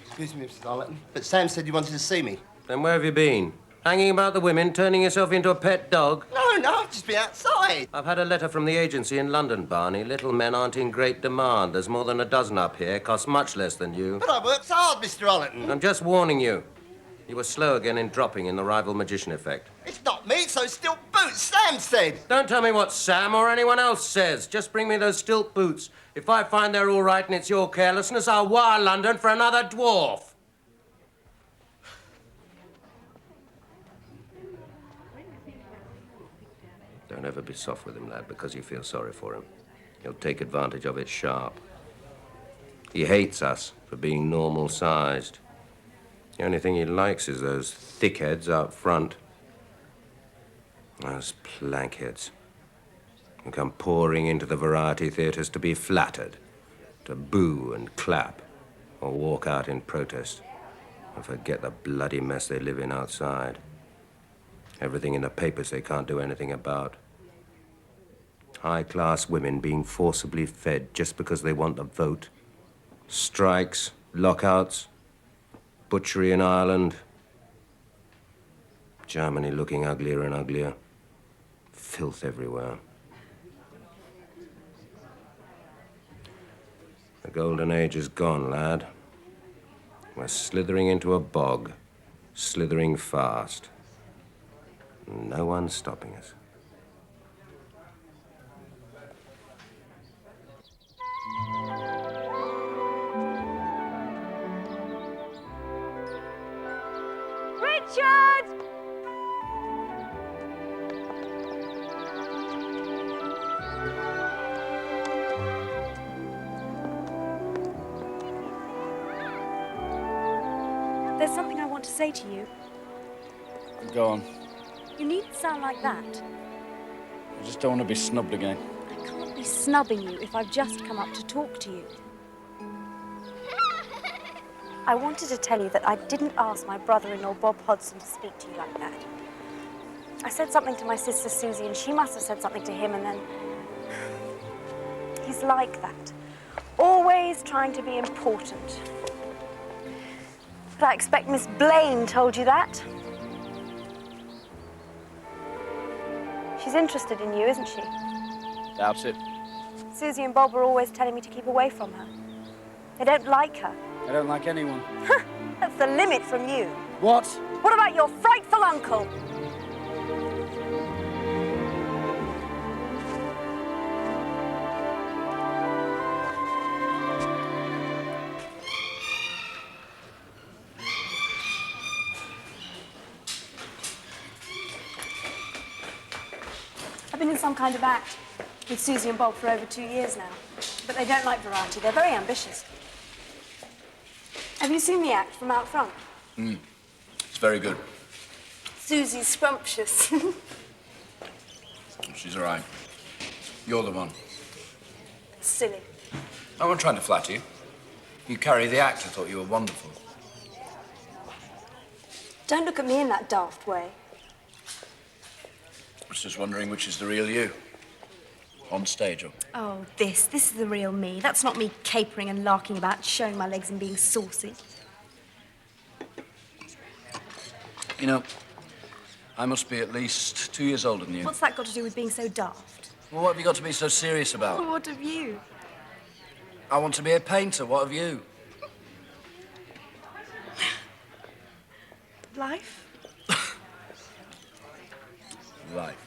Excuse me, Mr. Darlington, but Sam said you wanted to see me. Then where have you been? Hanging about the women, turning yourself into a pet dog? No, I've just been outside. I've had a letter from the agency in London, Barney. Little men aren't in great demand. There's more than a dozen up here. Cost much less than you. But I worked hard, Mr. Darlington. I'm just warning you. You were slow again in dropping in the rival magician effect. It's not me, it's those stilt boots, Sam said. Don't tell me what Sam or anyone else says. Just bring me those stilt boots. If I find they're all right and it's your carelessness, I'll wire London for another dwarf. Don't ever be soft with him, lad, because you feel sorry for him. He'll take advantage of it sharp. He hates us for being normal-sized. The only thing he likes is those thickheads out front. Those plankheads who come pouring into the variety theatres to be flattered, to boo and clap, or walk out in protest and forget the bloody mess they live in outside. Everything in the papers they can't do anything about. High-class women being forcibly fed just because they want the vote. Strikes, lockouts, butchery in Ireland. Germany looking uglier and uglier. Filth everywhere. The golden age is gone, lad. We're slithering into a bog, slithering fast. No one's stopping us. Richard! There's something I want to say to you. Go on. You needn't sound like that. I just don't want to be snubbed again. I can't be snubbing you if I've just come up to talk to you. I wanted to tell you that I didn't ask my brother-in-law, Bob Hodson, to speak to you like that. I said something to my sister Susie, and she must have said something to him, and then... He's like that. Always trying to be important. But I expect Miss Blaine told you that. She's interested in you, isn't she? Doubt it. Susie and Bob are always telling me to keep away from her. They don't like her. I don't like anyone. That's the limit from you. What? What about your frightful uncle? I've been in some kind of act with Susie and Bob for over 2 years now. But they don't like variety. They're very ambitious. Have you seen the act from out front? It's very good. Susie's scrumptious. She's all right. You're the one. Silly. I wasn't trying to flatter you. You carry the act. I thought you were wonderful. Don't look at me in that daft way. I was just wondering which is the real you. On stage, or... Oh, this is the real me. That's not me capering and larking about, showing my legs and being saucy. You know, I must be at least 2 years older than you. What's that got to do with being so daft? Well, what have you got to be so serious about? Oh, what have you? I want to be a painter. What have you? Life? Life.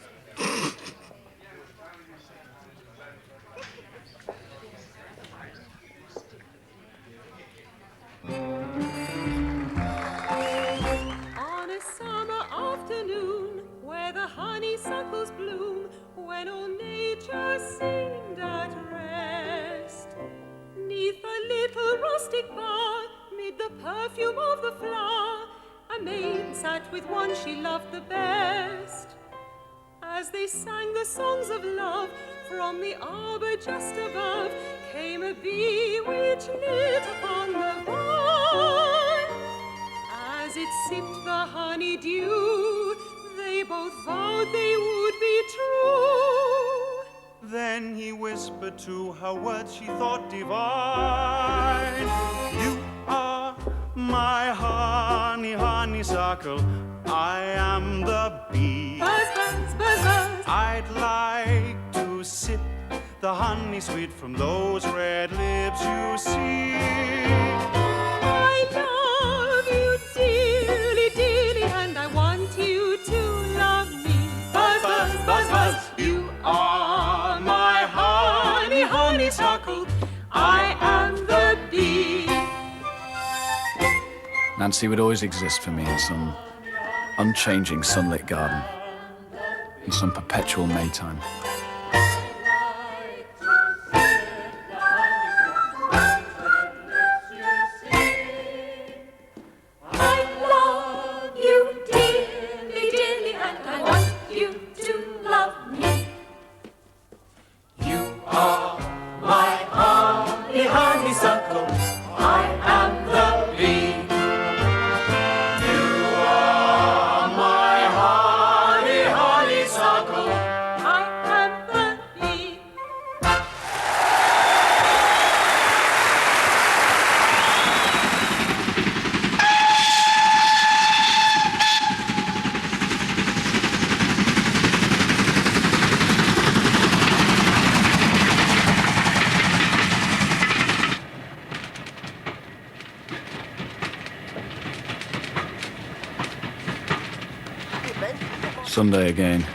On a summer afternoon, where the honeysuckles bloom, when all nature seemed at rest, 'neath a little rustic bar, mid the perfume of the flower, a maid sat with one she loved the best. As they sang the songs of love, from the arbor just above came a bee which lit upon the vine. As it sipped the honey-dew, they both vowed they would be true. Then he whispered to her words she thought divine. You are my honey, honeysuckle. I am the bee. Buzz, buzz, buzz, buzz. I'd like to sip the honey sweet from those red lips you see. I love you dearly, dearly. Nancy would always exist for me in some unchanging sunlit garden, in some perpetual Maytime. Sunday again,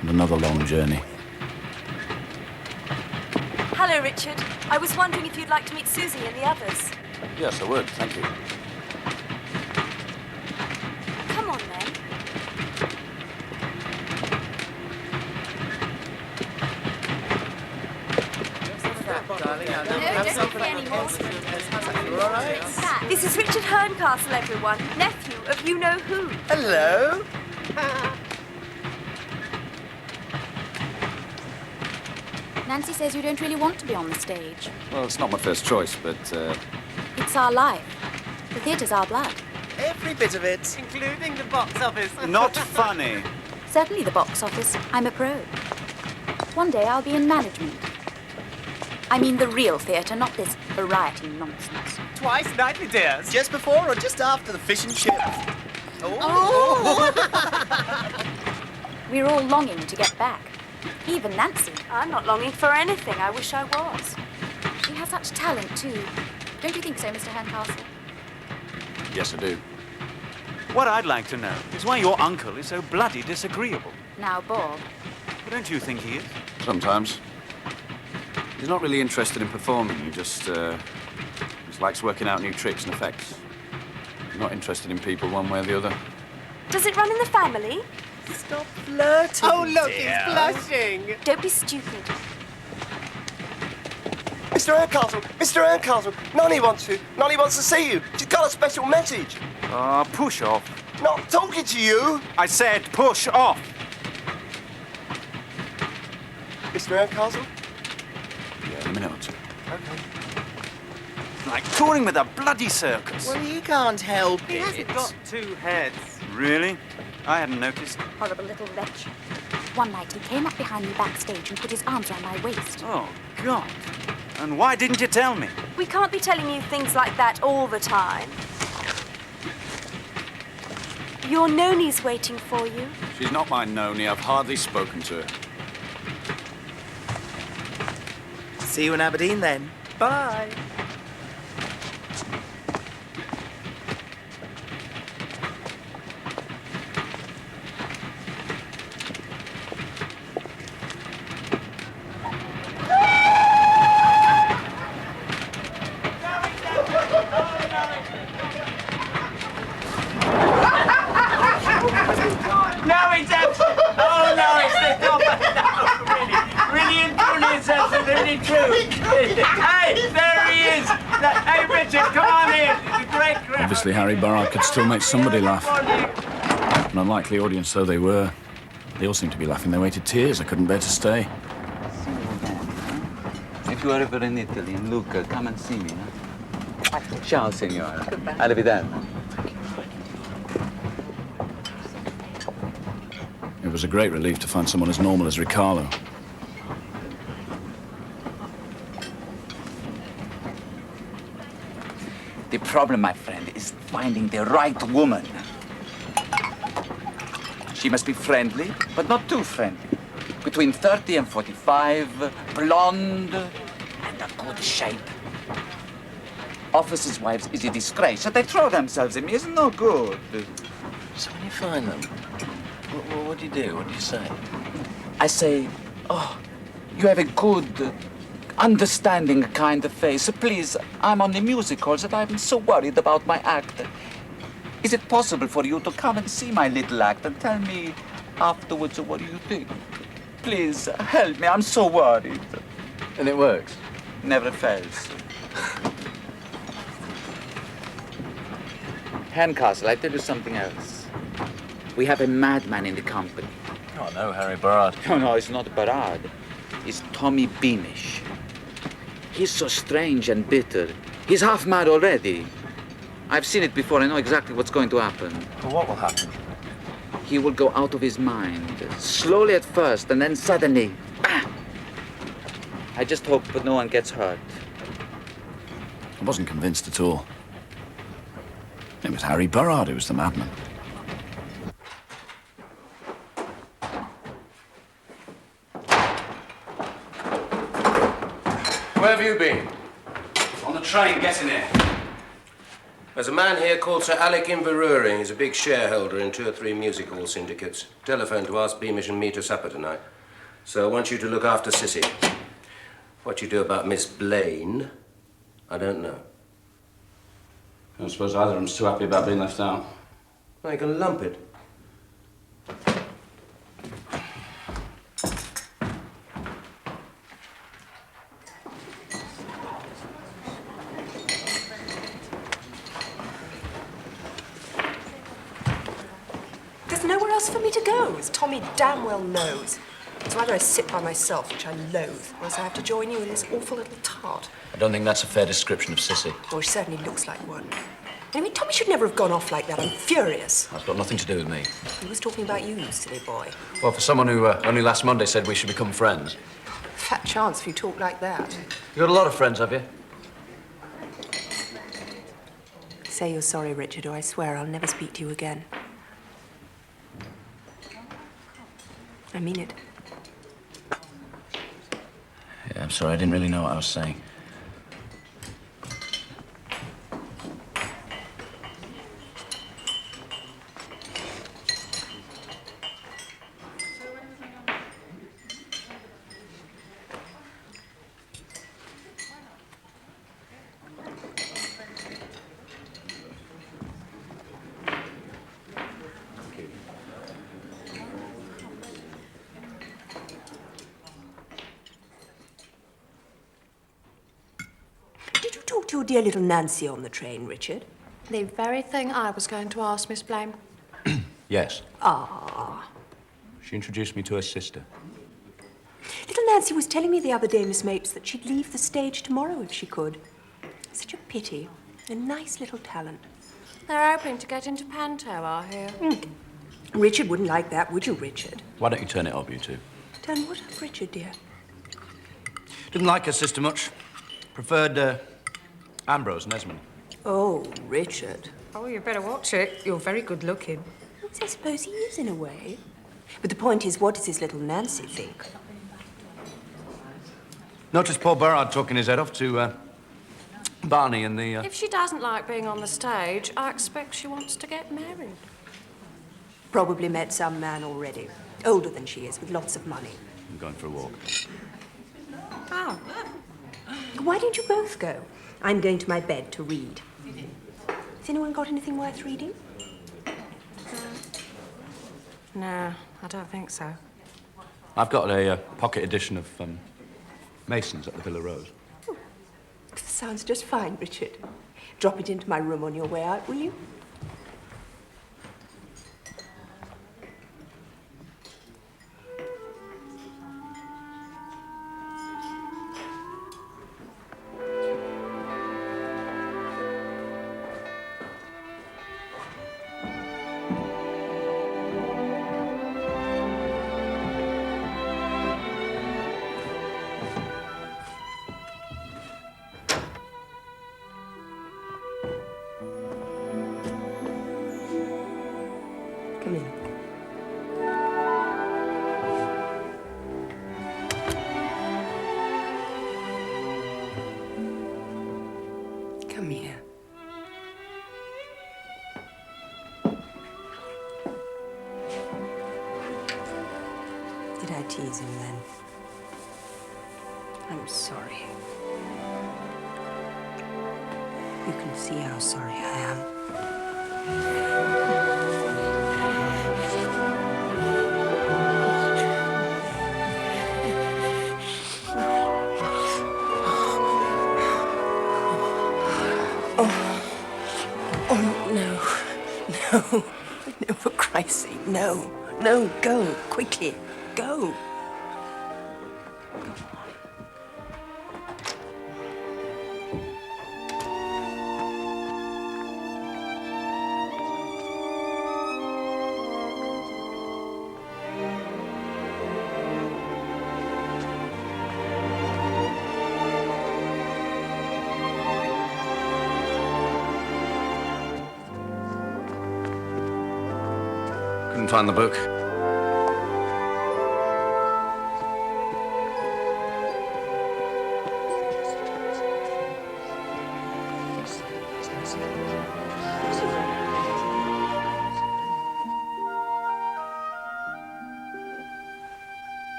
and another long journey. Hello, Richard. I was wondering if you'd like to meet Susie and the others. Yes, I would, thank you. Come on, then. This is Richard Herncastle, everyone. Nephew of you-know-who. Hello. Nancy says you don't really want to be on the stage. Well, it's not my first choice, but, It's our life. The theatre's our blood. Every bit of it. Including the box office. Not funny. Certainly the box office. I'm a pro. One day I'll be in management. I mean the real theatre, not this variety nonsense. Twice nightly, dears. Just before or just after the fish and chips? We're all longing to get back. Even Nancy. I'm not longing for anything. I wish I was. She has such talent, too. Don't you think so, Mr. Herncastle? yes, I do. What I'd like to know is why your uncle is so bloody disagreeable. Now, Bob. But don't you think he is? Sometimes. He's not really interested in performing. He just likes working out new tricks and effects. He's not interested in people one way or the other. Does it run in the family? Stop flirting, Oh, look, dear. he's blushing. Don't be stupid. Mr. Herncastle, Mr. Herncastle, Nonny wants you. Nonny wants to see you. She's got a special message. Ah, push off. Not talking to you. I said push off. Mr. Herncastle? Yeah, in a minute or two. Okay. Like touring with a bloody circus. Well, you can't help He it. hasn't got two heads. Really? I hadn't noticed. Horrible little wretch. One night he came up behind me backstage and put his arms around my waist. Oh, God. And why didn't you tell me? We can't be telling you things like that all the time. Your Noni's waiting for you. She's not my Noni. I've hardly spoken to her. See you in Aberdeen then. Bye. No, it's absolutely... Oh, no, it's the top. No, really and truly, it's absolutely true. Hey, there he is. Hey, Richard, come on in. It's a great... Obviously, Harry Barrard could still make somebody laugh. An unlikely audience though they were, they all seemed to be laughing their way to tears. I couldn't bear to stay. If you are ever in Italy, and Luca, come and see me. Huh? Ciao, signora. Arrivederci. It was a great relief to find someone as normal as Riccardo. The problem, my friend, is finding the right woman. She must be friendly, but not too friendly. Between 30 and 45, blonde, and a good shape. Officers' wives is a disgrace, so they throw themselves at me. It's no good. So when you find them, what do you do? What do you say? I say, oh, you have a good understanding kind of face. Please, I'm on the music halls and I'm so worried about my act. Is it possible for you to come and see my little act and tell me afterwards what do you think? Please, help me, I'm so worried. And it works? Never fails. Herncastle, I tell you something else. We have a madman in the company. Oh, no, Harry Barrard. No, it's not Barrard. It's Tommy Beamish. He's so strange and bitter. He's half mad already. I've seen it before. I know exactly what's going to happen. Well, what will happen? He will go out of his mind. Slowly at first, and then suddenly, bam! I just hope that no one gets hurt. I wasn't convinced at all. It was Harry Barrard who was the madman. Where have you been? On the train, getting here. There's a man here called Sir Alec Inverurie. He's a big shareholder in 2 or 3 music hall syndicates. Telephoned to ask Beamish and me to supper tonight. So I want you to look after Sissy. What you do about Miss Blaine, I don't know. I don't suppose either of them's too happy about being left out. Well, you can lump it. There's nowhere else for me to go, as Tommy damn well knows. So either I sit by myself, which I loathe, or else I have to join you in this awful little tart. I don't think that's a fair description of Sissy. Oh, she certainly looks like one. I mean, Tommy should never have gone off like that. I'm furious. That's got nothing to do with me. He was talking about you, silly boy. Well, for someone who only last Monday said we should become friends. Fat chance if you talk like that. You got a lot of friends, have you? Say you're sorry, Richard, or I swear I'll never speak to you again. I mean it. Yeah, I'm sorry, I didn't really know what I was saying. To your dear little Nancy on the train, Richard. The very thing I was going to ask, Miss Blaine. Yes. Ah. She introduced me to her sister. Little Nancy was telling me the other day, Miss Mapes, that she'd leave the stage tomorrow if she could. Such a pity. A nice little talent. They're hoping to get into panto, I hear. Richard wouldn't like that, would you, Richard? Why don't you turn it up, you two? Turn what up, Richard, dear? Didn't like her sister much. Preferred Ambrose and Esmond. Oh, Richard. Oh, you better watch it. You're very good looking. Yes, I suppose he is in a way. But the point is, what does his little Nancy think? Noticed poor Barrard talking his head off to Barney and the... If she doesn't like being on the stage, I expect she wants to get married. Probably met some man already. Older than she is, with lots of money. I'm going for a walk. Oh. Why don't you both go? I'm going to my bed to read. Has anyone got anything worth reading? No, I don't think so. I've got a pocket edition of Mason's at the Villa Rose. Oh, sounds just fine, Richard. Drop it into my room on your way out, will you? Come in. Come here. Did I tease him then? I'm sorry. You can see how sorry I am. Oh, no. No. No, for Christ's sake, no. No, go, quickly, go. Couldn't find the book.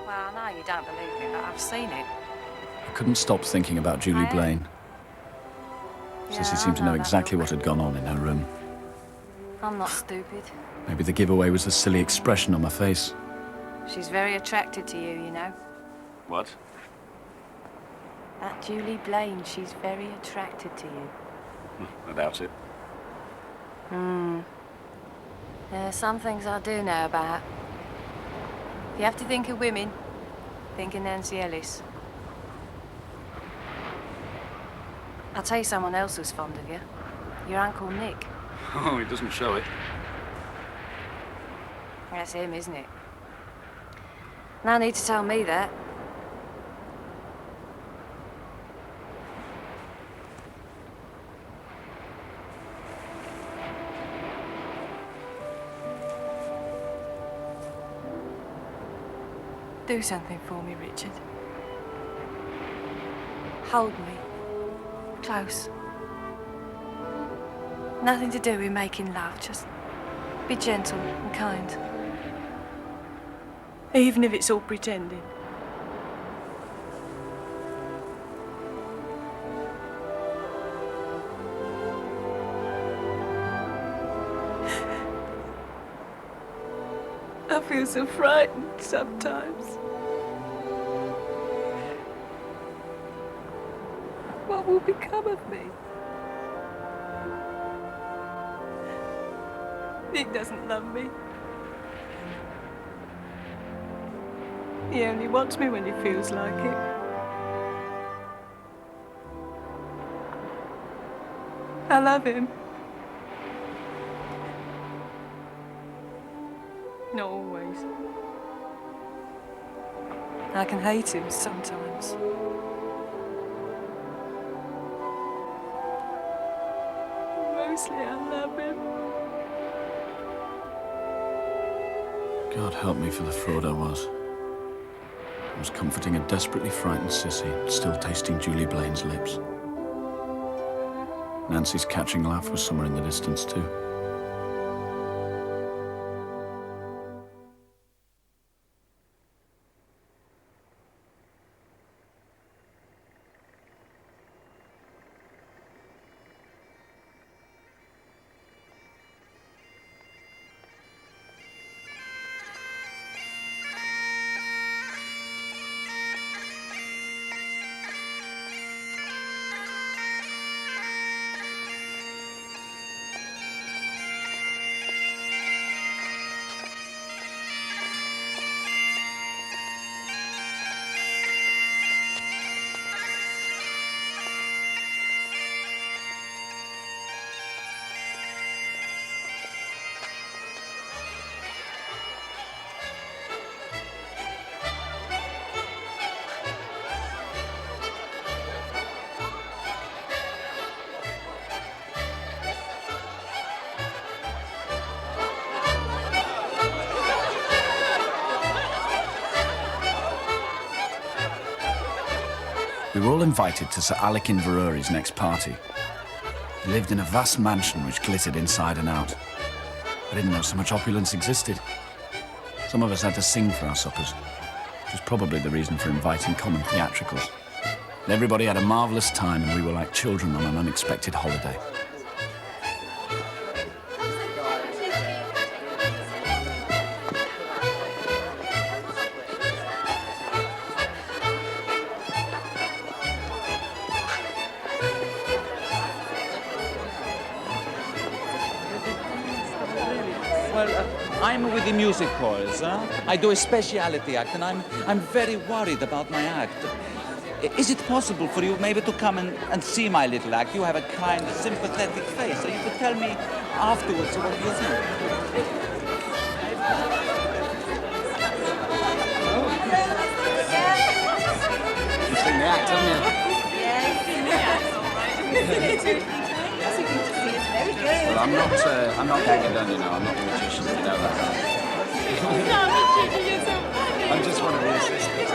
Well, I know you don't believe me, but I've seen it. I couldn't stop thinking about Julie Blaine. Sissy seemed to know exactly what had gone on in her room. I'm not stupid. Maybe the giveaway was the silly expression on my face. She's very attracted to you, you know. What? That Julie Blaine, she's very attracted to you. I doubt it. There are some things I do know about. If you have to think of women, think of Nancy Ellis. I'll tell you someone else who's fond of you. Your Uncle Nick. Oh, he doesn't show it. That's him, isn't it? No need to tell me that. Do something for me, Richard. Hold me. Close. Nothing to do with making love, just be gentle and kind. Even if it's all pretending. I feel so frightened sometimes. What will become of me? Nick doesn't love me. He only wants me when he feels like it. I love him. Not always. I can hate him sometimes. Mostly I love him. God help me for the fraud I was. I was comforting a desperately frightened Sissy, still tasting Julie Blaine's lips. Nancy's catching laugh was somewhere in the distance too. We were all invited to Sir Alec Inverari's next party. He lived in a vast mansion which glittered inside and out. I didn't know so much opulence existed. Some of us had to sing for our suppers, which was probably the reason for inviting common theatricals. And everybody had a marvellous time, and we were like children on an unexpected holiday. I'm with the music halls. I do a speciality act, and I'm very worried about my act. Is it possible for you maybe to come and see my little act? You have a kind, sympathetic face, so you could tell me afterwards what you think. You've seen the act, haven't you? Yes, seen the act, all right. Well, I'm not hanging down, you know. I'm not a magician, you know that. I'm just one of the assistants.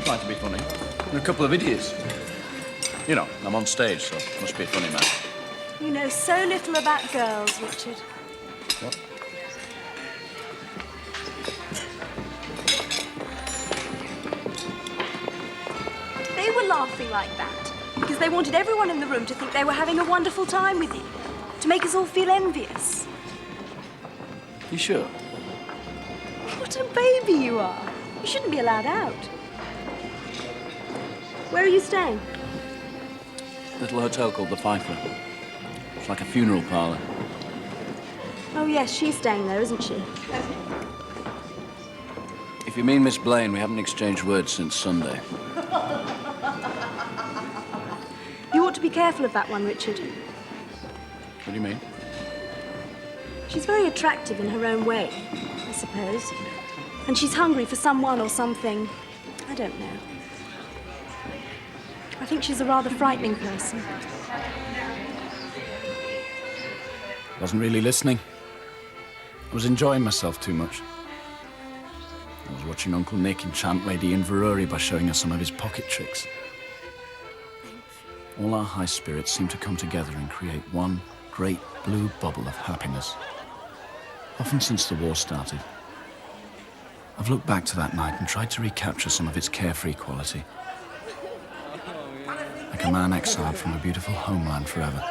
Trying to be funny. We're a couple of idiots. You know, I'm on stage, so must be a funny man. You know so little about girls, Richard. What? They were laughing like that because they wanted everyone in the room to think they were having a wonderful time with you, to make us all feel envious. You sure? What a baby you are. You shouldn't be allowed out. Where are you staying? Little hotel called the Fifer. It's like a funeral parlour. Oh, yes, she's staying there, isn't she? If you mean Miss Blaine, we haven't exchanged words since Sunday. You ought to be careful of that one, Richard. What do you mean? She's very attractive in her own way, I suppose. And she's hungry for someone or something. I don't know. I think she's a rather frightening person. Wasn't really listening. I was enjoying myself too much. I was watching Uncle Nick enchant Lady Inverary by showing her some of his pocket tricks. All our high spirits seemed to come together and create one great blue bubble of happiness. Often since the war started, I've looked back to that night and tried to recapture some of its carefree quality. Like a man exiled from a beautiful homeland forever.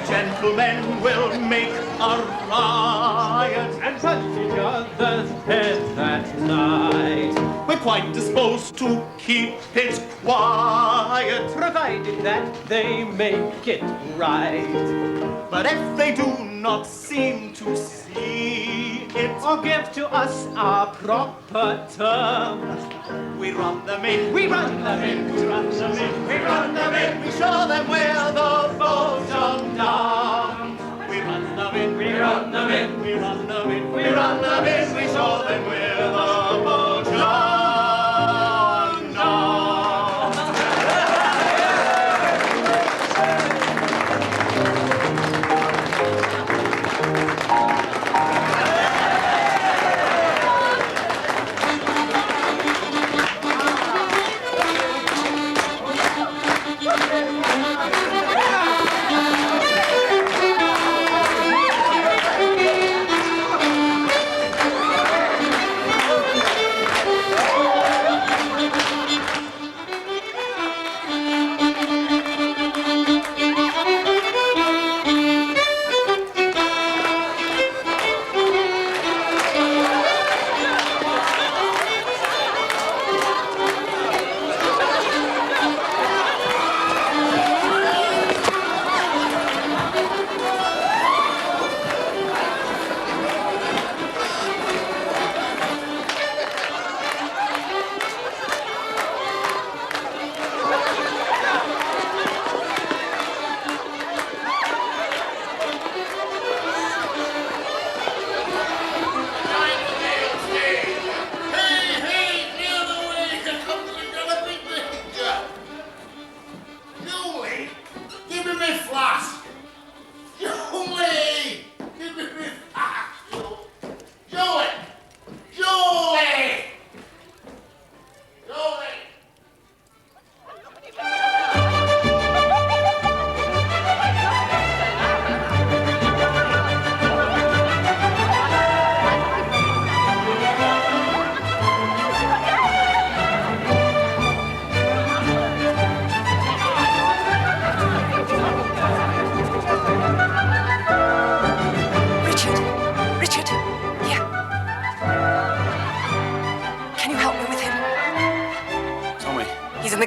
Gentlemen will make a riot and punch each other's heads at night. quite disposed to keep it quiet, provided that they make it right. but if they do not seem to see it, Or give to us our proper terms, we run them in, we run them in, we run them in, we run them in, we show them where the bottom down. We run them in, we run them in, we run them in, we run them in, we show them where the bottom down.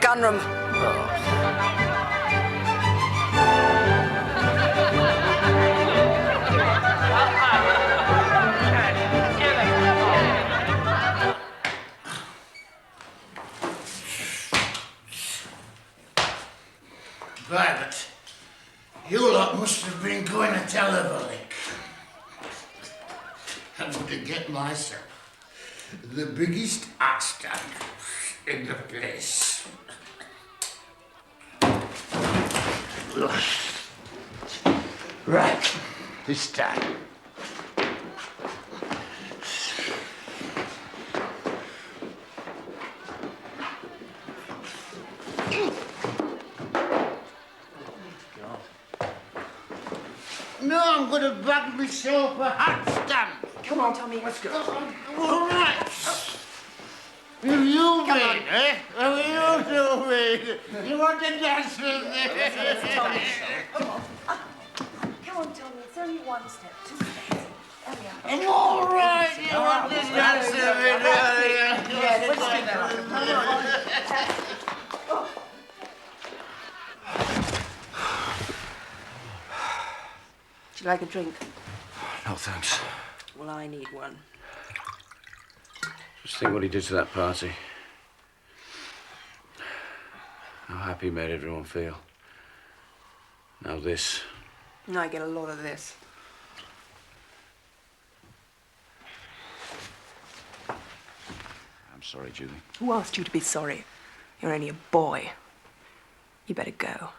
gunroom. Private, you lot must have been going to tell the lick. I'm going to get myself the biggest art stand in the place. Right, this time. No, I'm going to bag myself a hat stand. Come on, Tommy. Let's go. All right. You mean, eh? You mean. You want to dance with me? Tommy. Come on. Come on, Tommy. It's only one step, 2 steps. There we are. I'm all right. You want to dance with me, darling? Yes, let's do that. Come on. Would you like a drink? No, thanks. Well, I need one. Just think what he did to that party. How happy he made everyone feel. Now this. And I get a lot of this. I'm sorry, Julie. Who asked you to be sorry? You're only a boy. You better go.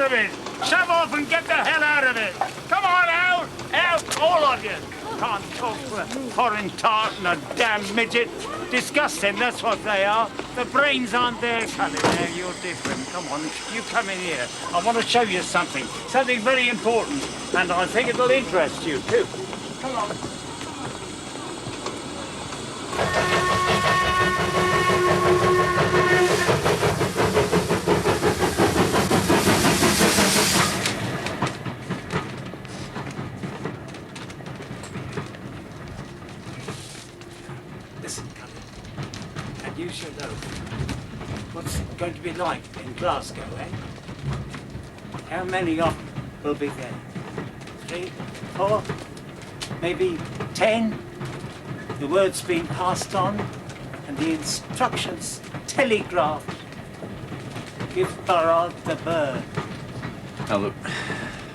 out of it. Shove off and get the hell out of it. Come on, out. Out, all of you. Can't talk for a foreign tart and a damn midget. Disgusting, that's what they are. The brains aren't there, Colin. Now you're different. Come on, you come in here. I want to show you something. Something very important. And I think it'll interest you, too. Come on. Listen, Colin, and you should know what's it going to be like in Glasgow, eh? How many of them will be there? 3, 4, maybe 10? The word's been passed on and the instructions telegraphed. Give Barrard the bird. Now, look,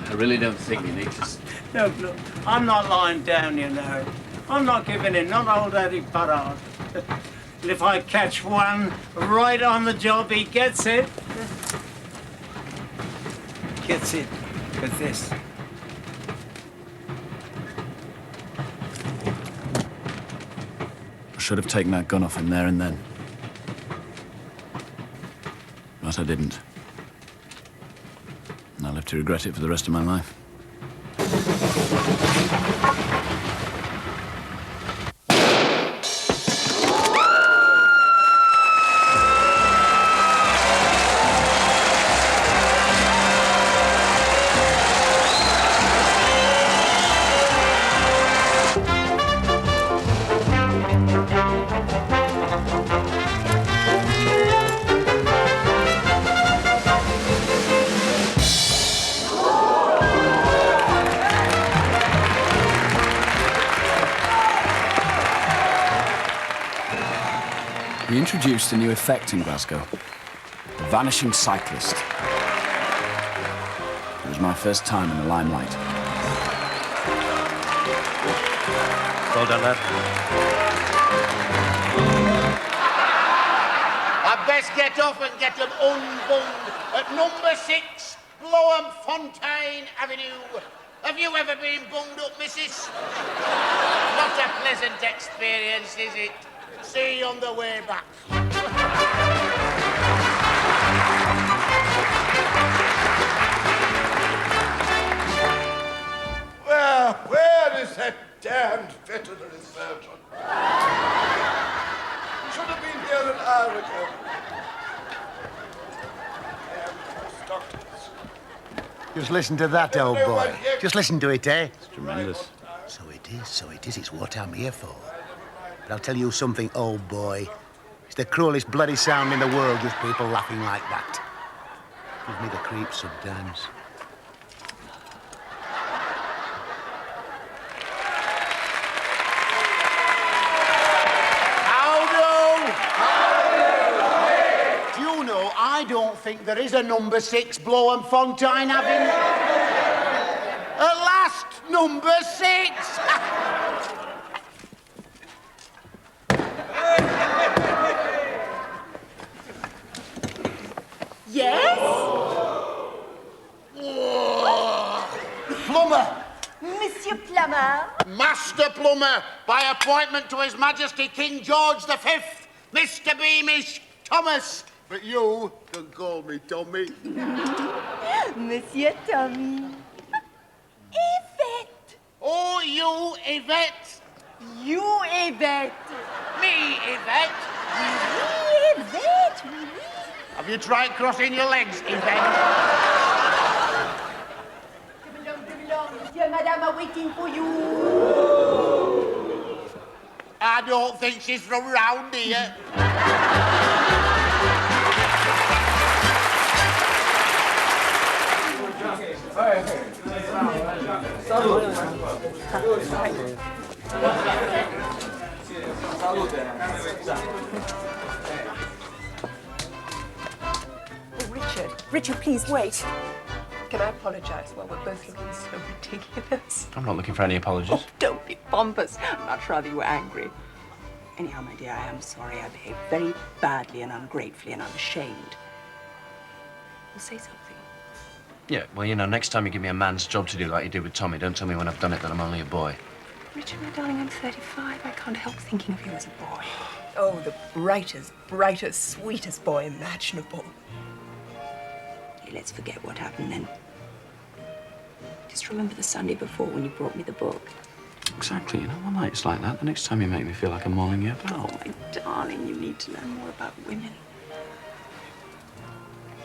I really don't think you need to... No, look, I'm not lying down, you know. I'm not giving in, not old Eddie Barrard. And if I catch one right on the job, he gets it. Gets it with this. I should have taken that gun off him there and then. But I didn't. And I'll live to regret it for the rest of my life. We introduced a new effect in Glasgow, the vanishing cyclist. It was my first time in the limelight. Well done, lad. I'd best get off and get them unbunged at number 6 Bloemfontein Avenue. Have you ever been bunged up, missus? Not a pleasant experience, is it? See you on the way back. Where is that damned veterinary surgeon? He should have been here an hour ago. Damn doctors. Just listen to that, old boy. Just listen to it, eh? It's tremendous. So it is. It's what I'm here for. But I'll tell you something, old boy. It's the cruelest bloody sound in the world, just people laughing like that. Gives me the creeps sometimes. Do you know, I don't think there is a number 6 Bloemfontein Avenue. At last, number 6! Yes? Plumber! Monsieur Plummer? Master Plumber, by appointment to His Majesty King George V, Mr. Beamish Thomas. But you can call me Tommy. Monsieur Tommy. Yvette. Oh, you, Yvette. You, Yvette. Me, Yvette. Oui, Yvette, oui. Have you tried crossing your legs, Yvette? Monsieur, madame are waiting for you. I don't think she's from round here. Richard, please wait. Can I apologise while we're both looking so ridiculous? I'm not looking for any apologies. Oh, don't be pompous. I'm not sure that you were angry. Anyhow, my dear, I am sorry. I behaved very badly and ungratefully, and I'm ashamed. Well, say something. Yeah, well, you know, next time you give me a man's job to do like you did with Tommy, don't tell me when I've done it that I'm only a boy. Richard, my darling, I'm 35. I can't help thinking of you as a boy. Oh, the brightest, sweetest boy imaginable. Hey, let's forget what happened then. Just remember the Sunday before when you brought me the book. Exactly, you know, one night it's like that. The next time you make me feel like I'm mauling you about. Oh, my darling, you need to learn more about women.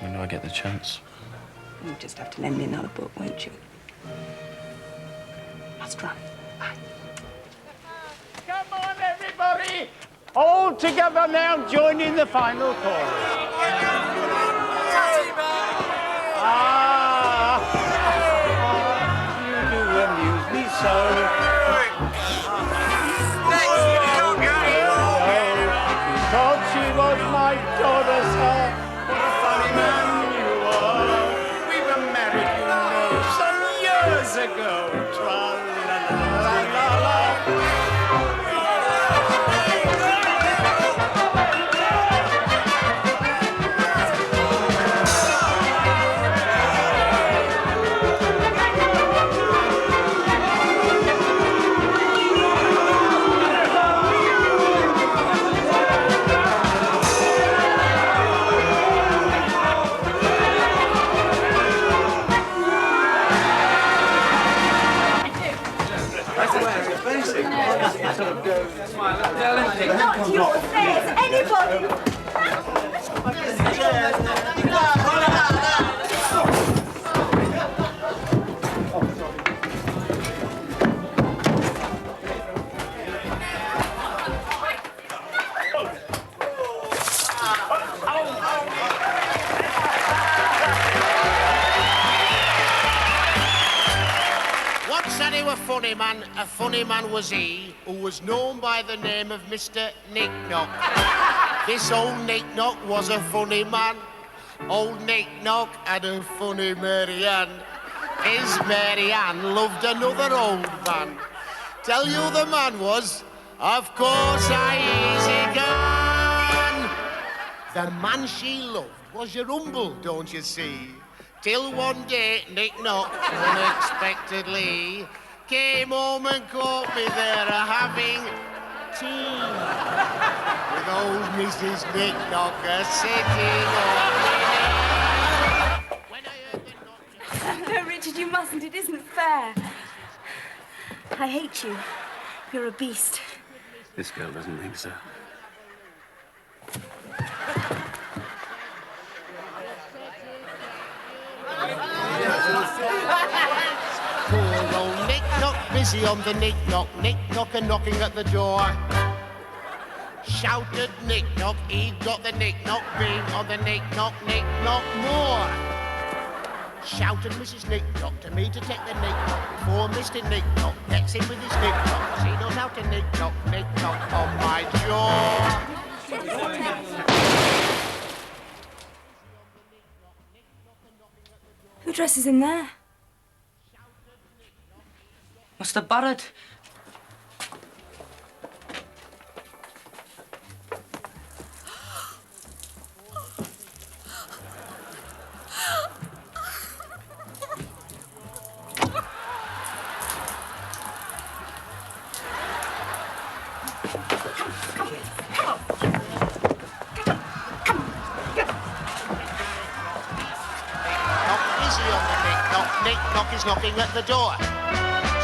When do I get the chance? You just have to lend me another book, won't you? Must run. Bye. Come on, everybody! All together now, join in the final chorus. You do amuse me so. Thought she was my daughter, sir. What a funny man you are. We were married, you know, some years ago. Tra-la-la-la-la-la. Not your face, anybody! Once said he were funny man, a funny man was he, who was known by the name of Mr. Nick-Knock. This old Nick-Knock was a funny man. Old Nick-Knock had a funny Mary Ann. His Mary Ann loved another old man. Tell you the man was, of course, easy gone. The man she loved was your humble, don't you see? Till one day, Nick-Knock, unexpectedly, came home and caught me there having tea with old Mrs. Nick-Knocker sitting on me. No, Richard, you mustn't. It isn't fair. I hate you. You're a beast. This girl doesn't think so. Poor old Nick-Knock, busy on the Nick-Knock, Nick-Knocker knocking at the door. Shouted Nick-Knock, he'd got the Nick-Knock, being on the Nick-Knock, Nick-Knock more. Shouted Mrs. Nick-Knock to me to take the Nick-Knock before Mr. Nick-Knock gets in with his Nick-Knock, 'cause he knows how to Nick-Knock, Nick-Knock on my jaw. Who dresses in there? Mr. Barrett. Nick-Knock is knocking at the door.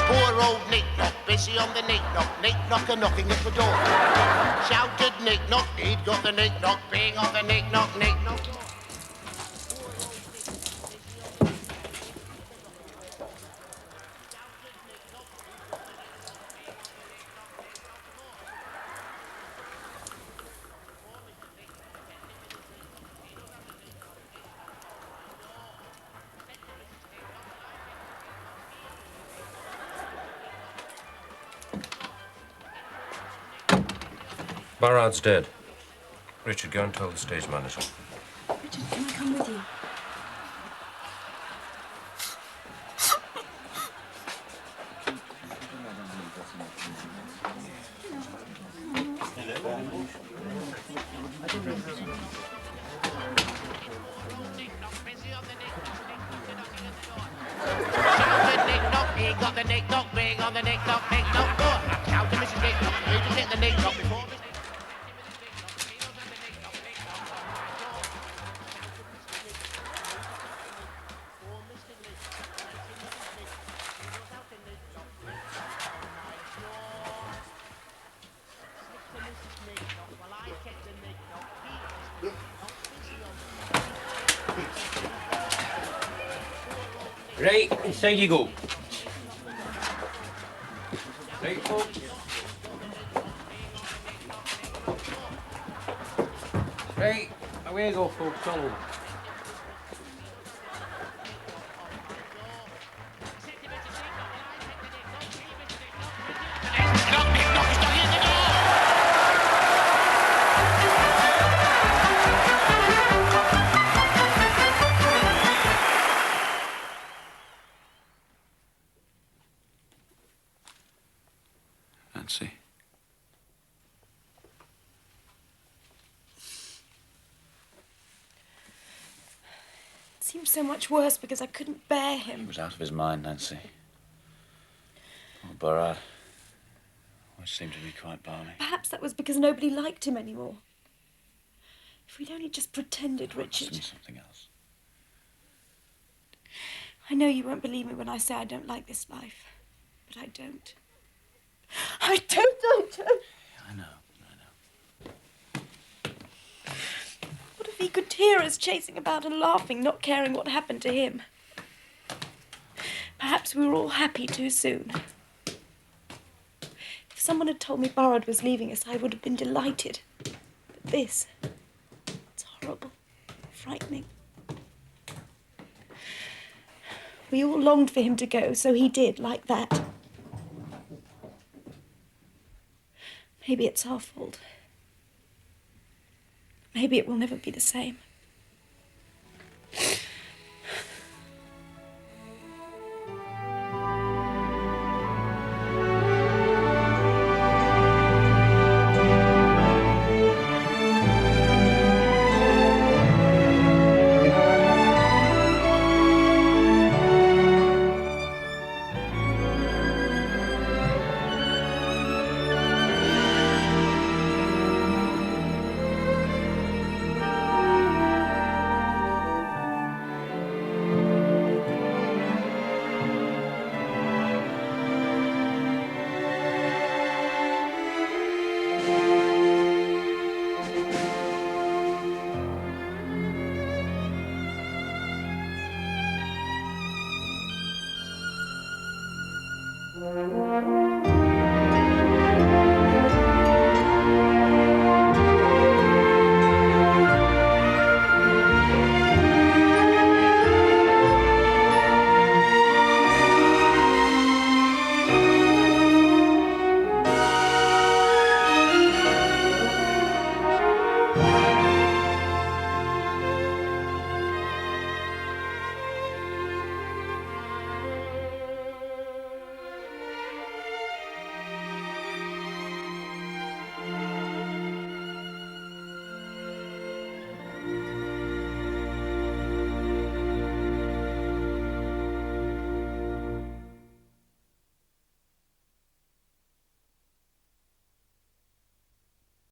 Poor old Nick-Knock, busy on the Nick-Knock, Nick-Knocker knocking at the door. Shouted Nick-Knock, he'd got the Nick-Knock, being on the Nick-Knock, Nick-Knock. Barrad's dead. Richard, go and tell the stage manager. Richard, can I come with you? neck knock, bang on the neck knock, go. Out to Mrs. Neck knock, ready to take the neck knock before Mr. Right, inside you go. Right, folks. Right, away you go, folks, all over. Nancy. It seemed so much worse because I couldn't bear him. He was out of his mind, Nancy. Oh, Barad. Always seemed to be quite balmy. Perhaps that was because nobody liked him anymore. If we'd only just pretended, Richard. Must be something else. I know you won't believe me when I say I don't like this life, but I don't. I don't. I know. What if he could hear us chasing about and laughing, not caring what happened to him? Perhaps we were all happy too soon. If someone had told me Burrard was leaving us, I would have been delighted. But this, it's horrible, frightening. We all longed for him to go, so he did, like that. Maybe it's our fault. Maybe it will never be the same. Thank you.